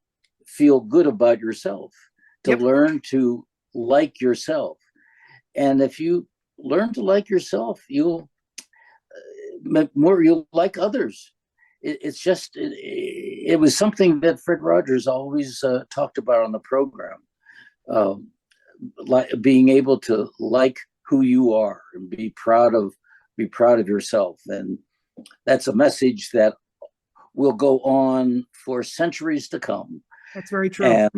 feel good about yourself, to learn to like yourself. And if you learn to like yourself, you'll like others. It was something that Fred Rogers always talked about on the program, like being able to like who you are and be proud of yourself. And that's a message that will go on for centuries to come. That's very true.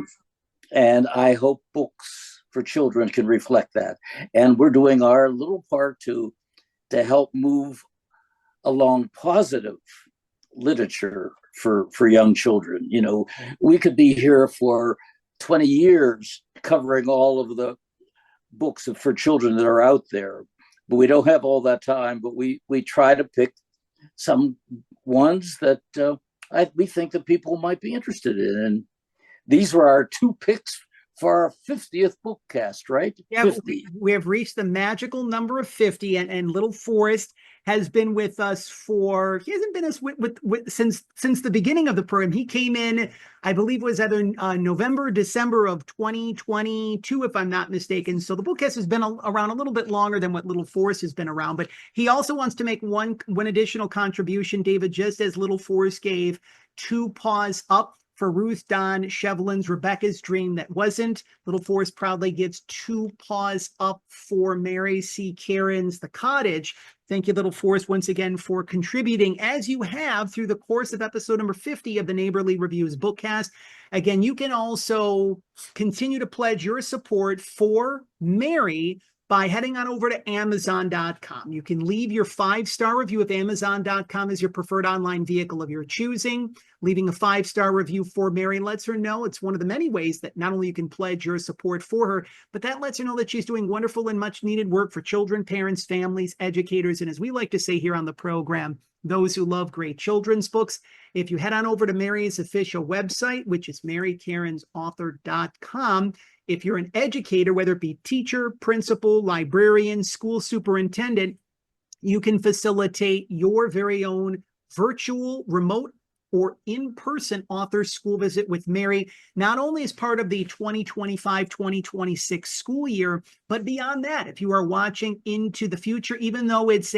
And I hope books for children can reflect that. And we're doing our little part to help move along positive literature for young children. We could be here for 20 years covering all of the books for children that are out there, but we don't have all that time. But we try to pick some ones that we think that people might be interested in. And these were our two picks for our 50th Bookcast, right? Yeah, 50. We have reached the magical number of 50, and little Forrest has been with us he hasn't been with since the beginning of the program. He came in, I believe it was either November, December of 2022, if I'm not mistaken. So the Bookcast has been around a little bit longer than what little Forrest has been around, but he also wants to make one additional contribution, David, just as little Forrest gave 2 paws up for Ruth, Don, Shevlin's, Rebecca's Dream that wasn't. Little Forrest proudly gives 2 paws up for Mary C. Kerins The Cottage. Thank you, Little Forrest, once again for contributing, as you have through the course of episode number 50 of the Neighborly Reviews Bookcast. Again, you can also continue to pledge your support for Mary by heading on over to Amazon.com. You can leave your 5-star review if Amazon.com is your preferred online vehicle of your choosing. Leaving a 5-star review for Mary lets her know it's one of the many ways that not only you can pledge your support for her, but that lets her know that she's doing wonderful and much needed work for children, parents, families, educators, and as we like to say here on the program, those who love great children's books. If you head on over to Mary's official website, which is marykerinsauthor.com, if you're an educator, whether it be teacher, principal, librarian, school superintendent, you can facilitate your very own virtual, remote, or in-person author school visit with Mary, not only as part of the 2025-2026 school year, but beyond that, if you are watching into the future, even though it's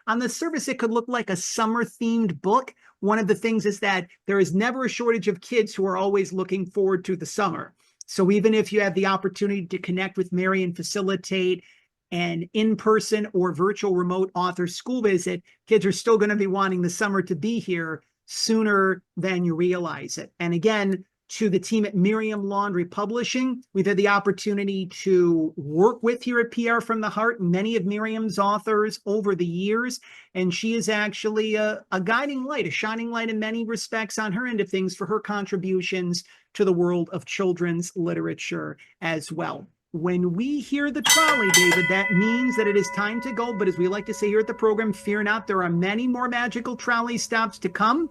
on the surface, it could look like a summer-themed book. One of the things is that there is never a shortage of kids who are always looking forward to the summer. So even if you have the opportunity to connect with Mary and facilitate an in-person or virtual remote author school visit, kids are still going to be wanting the summer to be here sooner than you realize it. And again, to the team at Miriam Laundry Publishing, we've had the opportunity to work with here at PR from the Heart many of Miriam's authors over the years, and she is actually a guiding light, a shining light in many respects on her end of things for her contributions to the world of children's literature as well. When we hear the trolley, David, that means that it is time to go. But as we like to say here at the program, fear not, there are many more magical trolley stops to come.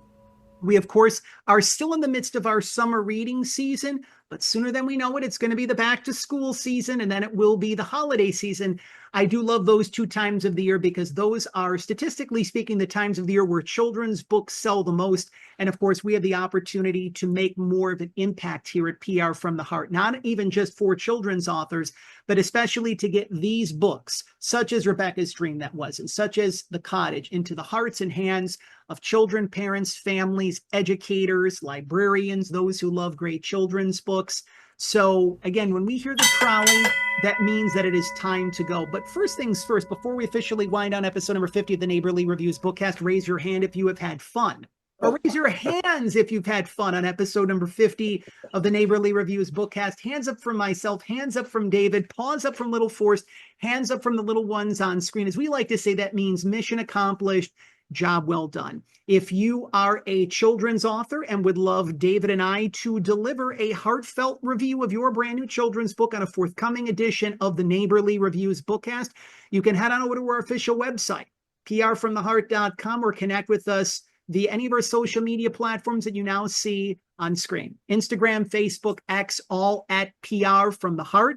We, of course, are still in the midst of our summer reading season, But sooner than we know it, it's going to be the back to school season, and then it will be the holiday season. I do love those 2 times of the year because those are, statistically speaking, the times of the year where children's books sell the most. And of course, we have the opportunity to make more of an impact here at PR from the Heart, not even just for children's authors, but especially to get these books, such as Rebecca's Dream that was, and such as The Cottage, into the hearts and hands of children, parents, families, educators, librarians, those who love great children's books. So again, when we hear the trolley, that means that it is time to go. But first things first, before we officially wind down episode number 50 of the Neighborly Reviews Bookcast, raise your hand if you have had fun. Or raise your hands if you've had fun on episode number 50 of the Neighborly Reviews Bookcast. Hands up from myself, hands up from David, paws up from little Forrest, hands up from the little ones on screen. As we like to say, that means mission accomplished, job well done. If you are a children's author and would love David and I to deliver a heartfelt review of your brand new children's book on a forthcoming edition of the Neighborly Reviews Bookcast, you can head on over to our official website, prfromtheheart.com, or connect with us via any of our social media platforms that you now see on screen. Instagram, Facebook, X, all at PR from the Heart.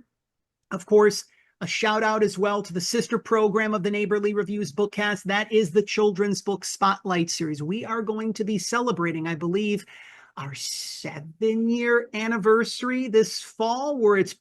Of course, a shout out as well to the sister program of the Neighborly Reviews Bookcast. That is the Children's Book Spotlight Series. We are going to be celebrating, I believe, our 7-year anniversary this fall, where it's,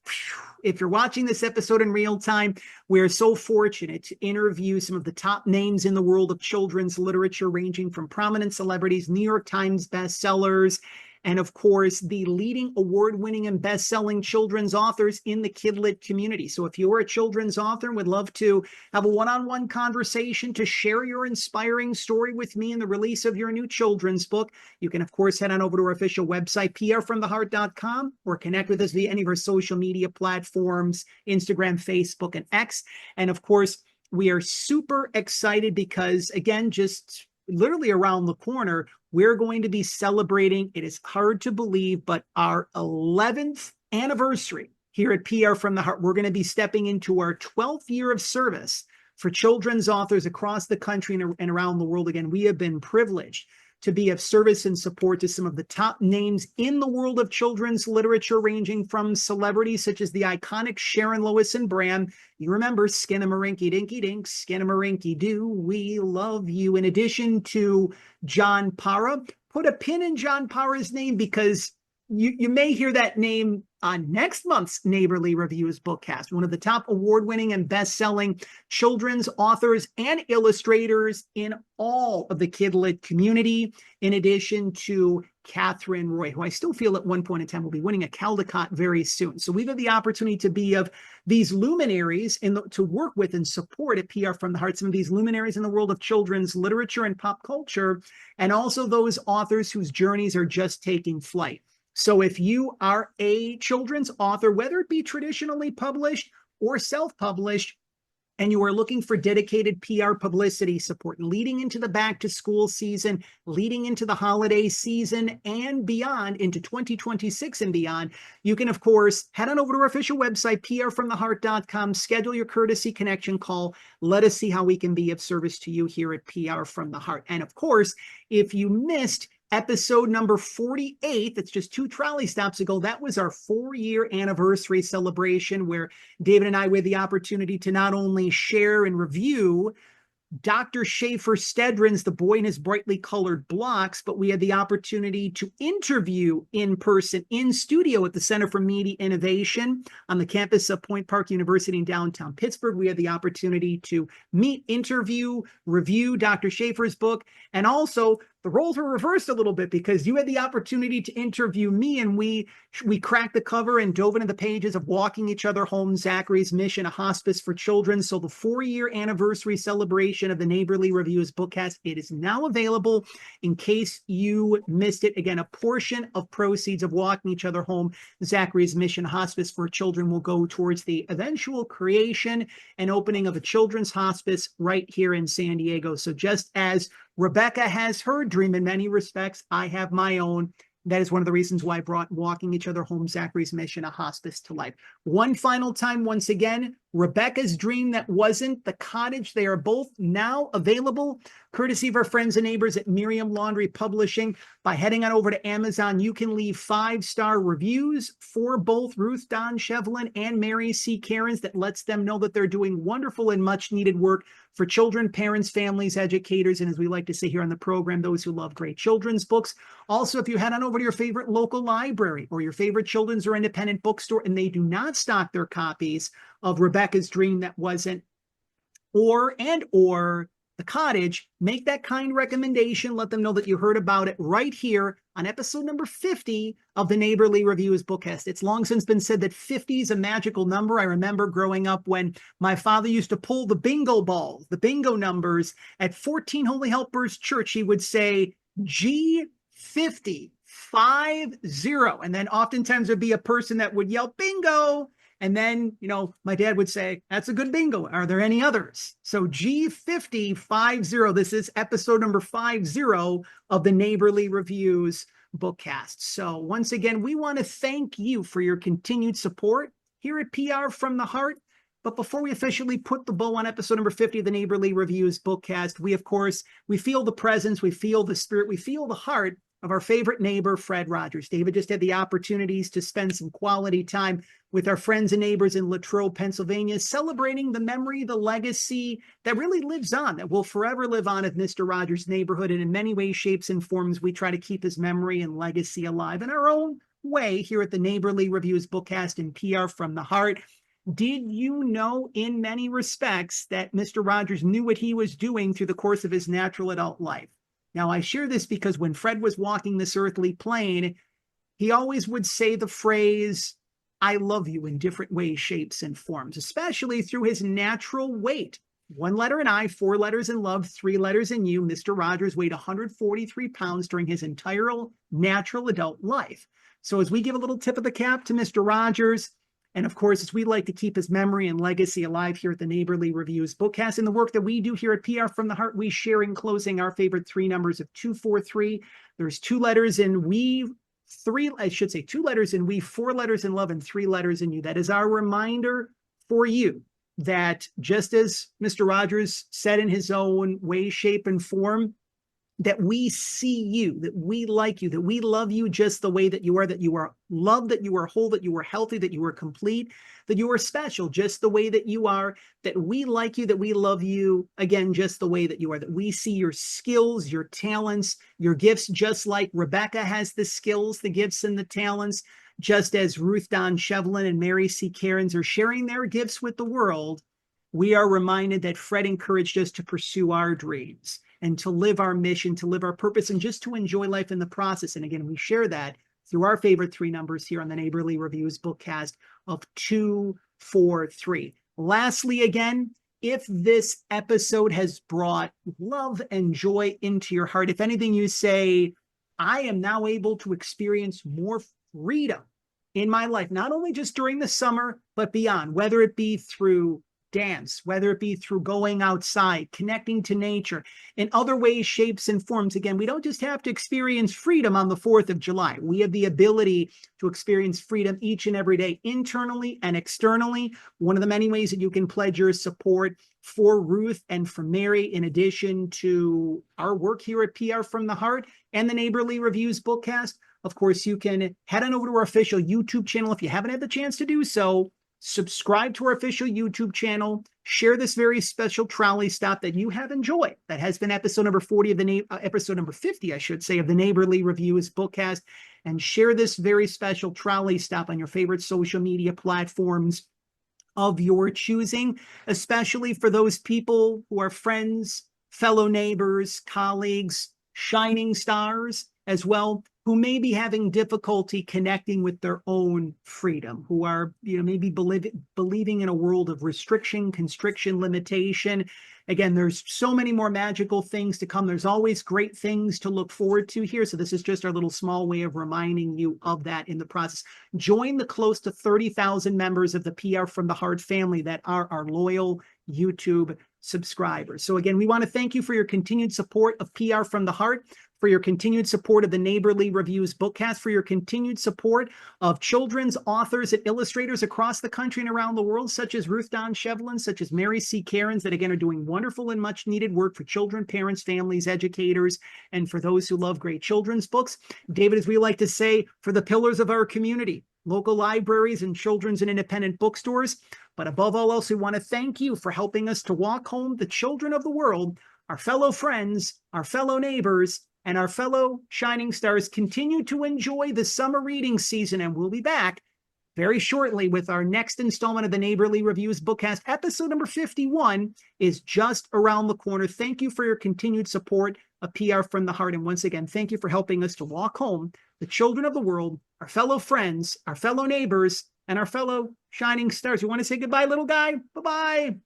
if you're watching this episode in real time, we're so fortunate to interview some of the top names in the world of children's literature, ranging from prominent celebrities, New York Times bestsellers, and of course, the leading award-winning and best-selling children's authors in the kidlit community. So if you're a children's author and would love to have a one-on-one conversation to share your inspiring story with me in the release of your new children's book, you can, of course, head on over to our official website, prfromtheheart.com, or connect with us via any of our social media platforms, Instagram, Facebook, and X. And of course, we are super excited because, again, just literally around the corner, we're going to be celebrating, it is hard to believe, but our 11th anniversary here at PR from the Heart. We're going to be stepping into our 12th year of service for children's authors across the country and around the world. Again, we have been privileged to be of service and support to some of the top names in the world of children's literature, ranging from celebrities such as the iconic Sharon Lois and Bram. You remember Skinnamarink Dinky Dink, Skinnamarink Doo, we love you. In addition to John Parra, put a pin in John Parra's name because you may hear that name on next month's Neighborly Reviews Bookcast. One of the top award-winning and best-selling children's authors and illustrators in all of the kidlit community, in addition to Catherine Roy, who I still feel at one point in time will be winning a Caldecott very soon. So we've had the opportunity to be of these luminaries to work with and support at PR from the Heart, some of these luminaries in the world of children's literature and pop culture, and also those authors whose journeys are just taking flight. So if you are a children's author, whether it be traditionally published or self-published, and you are looking for dedicated PR publicity support leading into the back to school season, leading into the holiday season and beyond, into 2026 and beyond, you can, of course, head on over to our official website, prfromtheheart.com, schedule your courtesy connection call. Let us see how we can be of service to you here at PR from the Heart. And of course, if you missed episode number 48, that's just 2 trolley stops ago, that was our 4-year anniversary celebration where David and I had the opportunity to not only share and review Dr. Schaefer Stedrin's The Boy in His Brightly Colored Blocks, but we had the opportunity to interview in person, in studio at the Center for Media Innovation on the campus of Point Park University in downtown Pittsburgh. We had the opportunity to meet, interview, review Dr. Schaefer's book, and also the roles were reversed a little bit because you had the opportunity to interview me, and we cracked the cover and dove into the pages of Walking Each Other Home, Zachary's Mission, a Hospice for Children. So the 4-year anniversary celebration of the Neighborly Reviews Bookcast, it is now available in case you missed it. Again, a portion of proceeds of Walking Each Other Home, Zachary's Mission, a Hospice for Children will go towards the eventual creation and opening of a children's hospice right here in San Diego. So just as Rebecca has her dream in many respects, I have my own. That is one of the reasons why I brought Walking Each Other Home, Zachary's Mission, a Hospice to Life. One final time, once again, Rebecca's Dream That Wasn't, The Cottage. They are both now available, courtesy of our friends and neighbors at Miriam Laundry Publishing. By heading on over to Amazon, you can leave 5-star reviews for both Ruth Don Shevlin and Mary C. Kerins that lets them know that they're doing wonderful and much needed work for children, parents, families, educators, and as we like to say here on the program, those who love great children's books. Also, if you head on over to your favorite local library or your favorite children's or independent bookstore and they do not stock their copies of Rebecca's Dream That Wasn't or The Cottage, make that kind recommendation. Let them know that you heard about it right here on episode number 50 of the Neighborly Reviews Bookcast. It's long since been said that 50 is a magical number. I remember growing up when my father used to pull the bingo balls, the bingo numbers at 14 Holy Helpers Church. He would say G50, 50. And then oftentimes there'd be a person that would yell bingo. And then, my dad would say, that's a good bingo. Are there any others? So G50, 50. This is episode number 50 of the Neighborly Reviews Bookcast. So once again, we want to thank you for your continued support here at PR from the Heart. But before we officially put the bow on episode number 50 of the Neighborly Reviews Bookcast, we feel the presence, we feel the spirit, we feel the heart of our favorite neighbor, Fred Rogers. David just had the opportunities to spend some quality time with our friends and neighbors in Latrobe, Pennsylvania, celebrating the memory, the legacy that really lives on, that will forever live on of Mr. Rogers' neighborhood. And in many ways, shapes, and forms, we try to keep his memory and legacy alive in our own way here at the Neighborly Reviews Bookcast and PR from the Heart. Did you know, in many respects, that Mr. Rogers knew what he was doing through the course of his natural adult life? Now, I share this because when Fred was walking this earthly plane, he always would say the phrase, I love you, in different ways, shapes, and forms, especially through his natural weight. 1 letter in I, 4 letters in love, 3 letters in you. Mr. Rogers weighed 143 pounds during his entire natural adult life. So as we give a little tip of the cap to Mr. Rogers, and of course, as we like to keep his memory and legacy alive here at the Neighborly Reviews Bookcast, and the work that we do here at PR from the Heart, we share in closing our favorite 3 numbers of 243. There's 2 letters in we, 2 letters in we, 4 letters in love, and 3 letters in you. That is our reminder for you that just as Mr. Rogers said in his own way, shape, and form, that we see you, that we like you, that we love you just the way that you are loved, that you are whole, that you are healthy, that you are complete, that you are special just the way that you are, that we like you, that we love you, again, just the way that you are, that we see your skills, your talents, your gifts, just like Rebecca has the skills, the gifts, and the talents, just as Ruth Don Shevlin and Mary C. Kerins are sharing their gifts with the world. We are reminded that Fred encouraged us to pursue our dreams and to live our mission, to live our purpose, and just to enjoy life in the process. And again, we share that through our favorite 3 numbers here on the Neighborly Reviews Bookcast of 243. Lastly, again, if this episode has brought love and joy into your heart, if anything, you say, I am now able to experience more freedom in my life, not only just during the summer, but beyond, whether it be through dance, whether it be through going outside, connecting to nature, in other ways, shapes, and forms. Again, we don't just have to experience freedom on the 4th of July. We have the ability to experience freedom each and every day, internally and externally. One of the many ways that you can pledge your support for Ruth and for Mary, in addition to our work here at PR from the Heart and the Neighborly Reviews Bookcast, of course, you can head on over to our official YouTube channel if you haven't had the chance to do so. Subscribe to our official YouTube channel, share this very special trolley stop that you have enjoyed. That has been episode number 40 of episode number 50, I should say, of the Neighborly Reviews Bookcast, and share this very special trolley stop on your favorite social media platforms of your choosing, especially for those people who are friends, fellow neighbors, colleagues, shining stars as well, who may be having difficulty connecting with their own freedom, who are, maybe believing in a world of restriction, constriction, limitation. Again, there's so many more magical things to come. There's always great things to look forward to here. So this is just our little small way of reminding you of that in the process. Join the close to 30,000 members of the PR from the Heart family that are our loyal YouTube subscribers. So again, we want to thank you for your continued support of PR from the Heart. for your continued support of the Neighborly Reviews Bookcast, for your continued support of children's authors and illustrators across the country and around the world, such as Ruth Shevlin, such as Mary C. Kerins, that again are doing wonderful and much needed work for children, parents, families, educators, and for those who love great children's books. David, as we like to say, for the pillars of our community, local libraries and children's and independent bookstores. But above all else, we want to thank you for helping us to walk home the children of the world, our fellow friends, our fellow neighbors, and our fellow shining stars. Continue to enjoy the summer reading season, and we'll be back very shortly with our next installment of the Neighborly Reviews Bookcast. Episode number 51 is just around the corner. Thank you for your continued support of PR from the Heart. And once again, thank you for helping us to walk home the children of the world, our fellow friends, our fellow neighbors, and our fellow shining stars. You want to say goodbye, little guy? Bye-bye.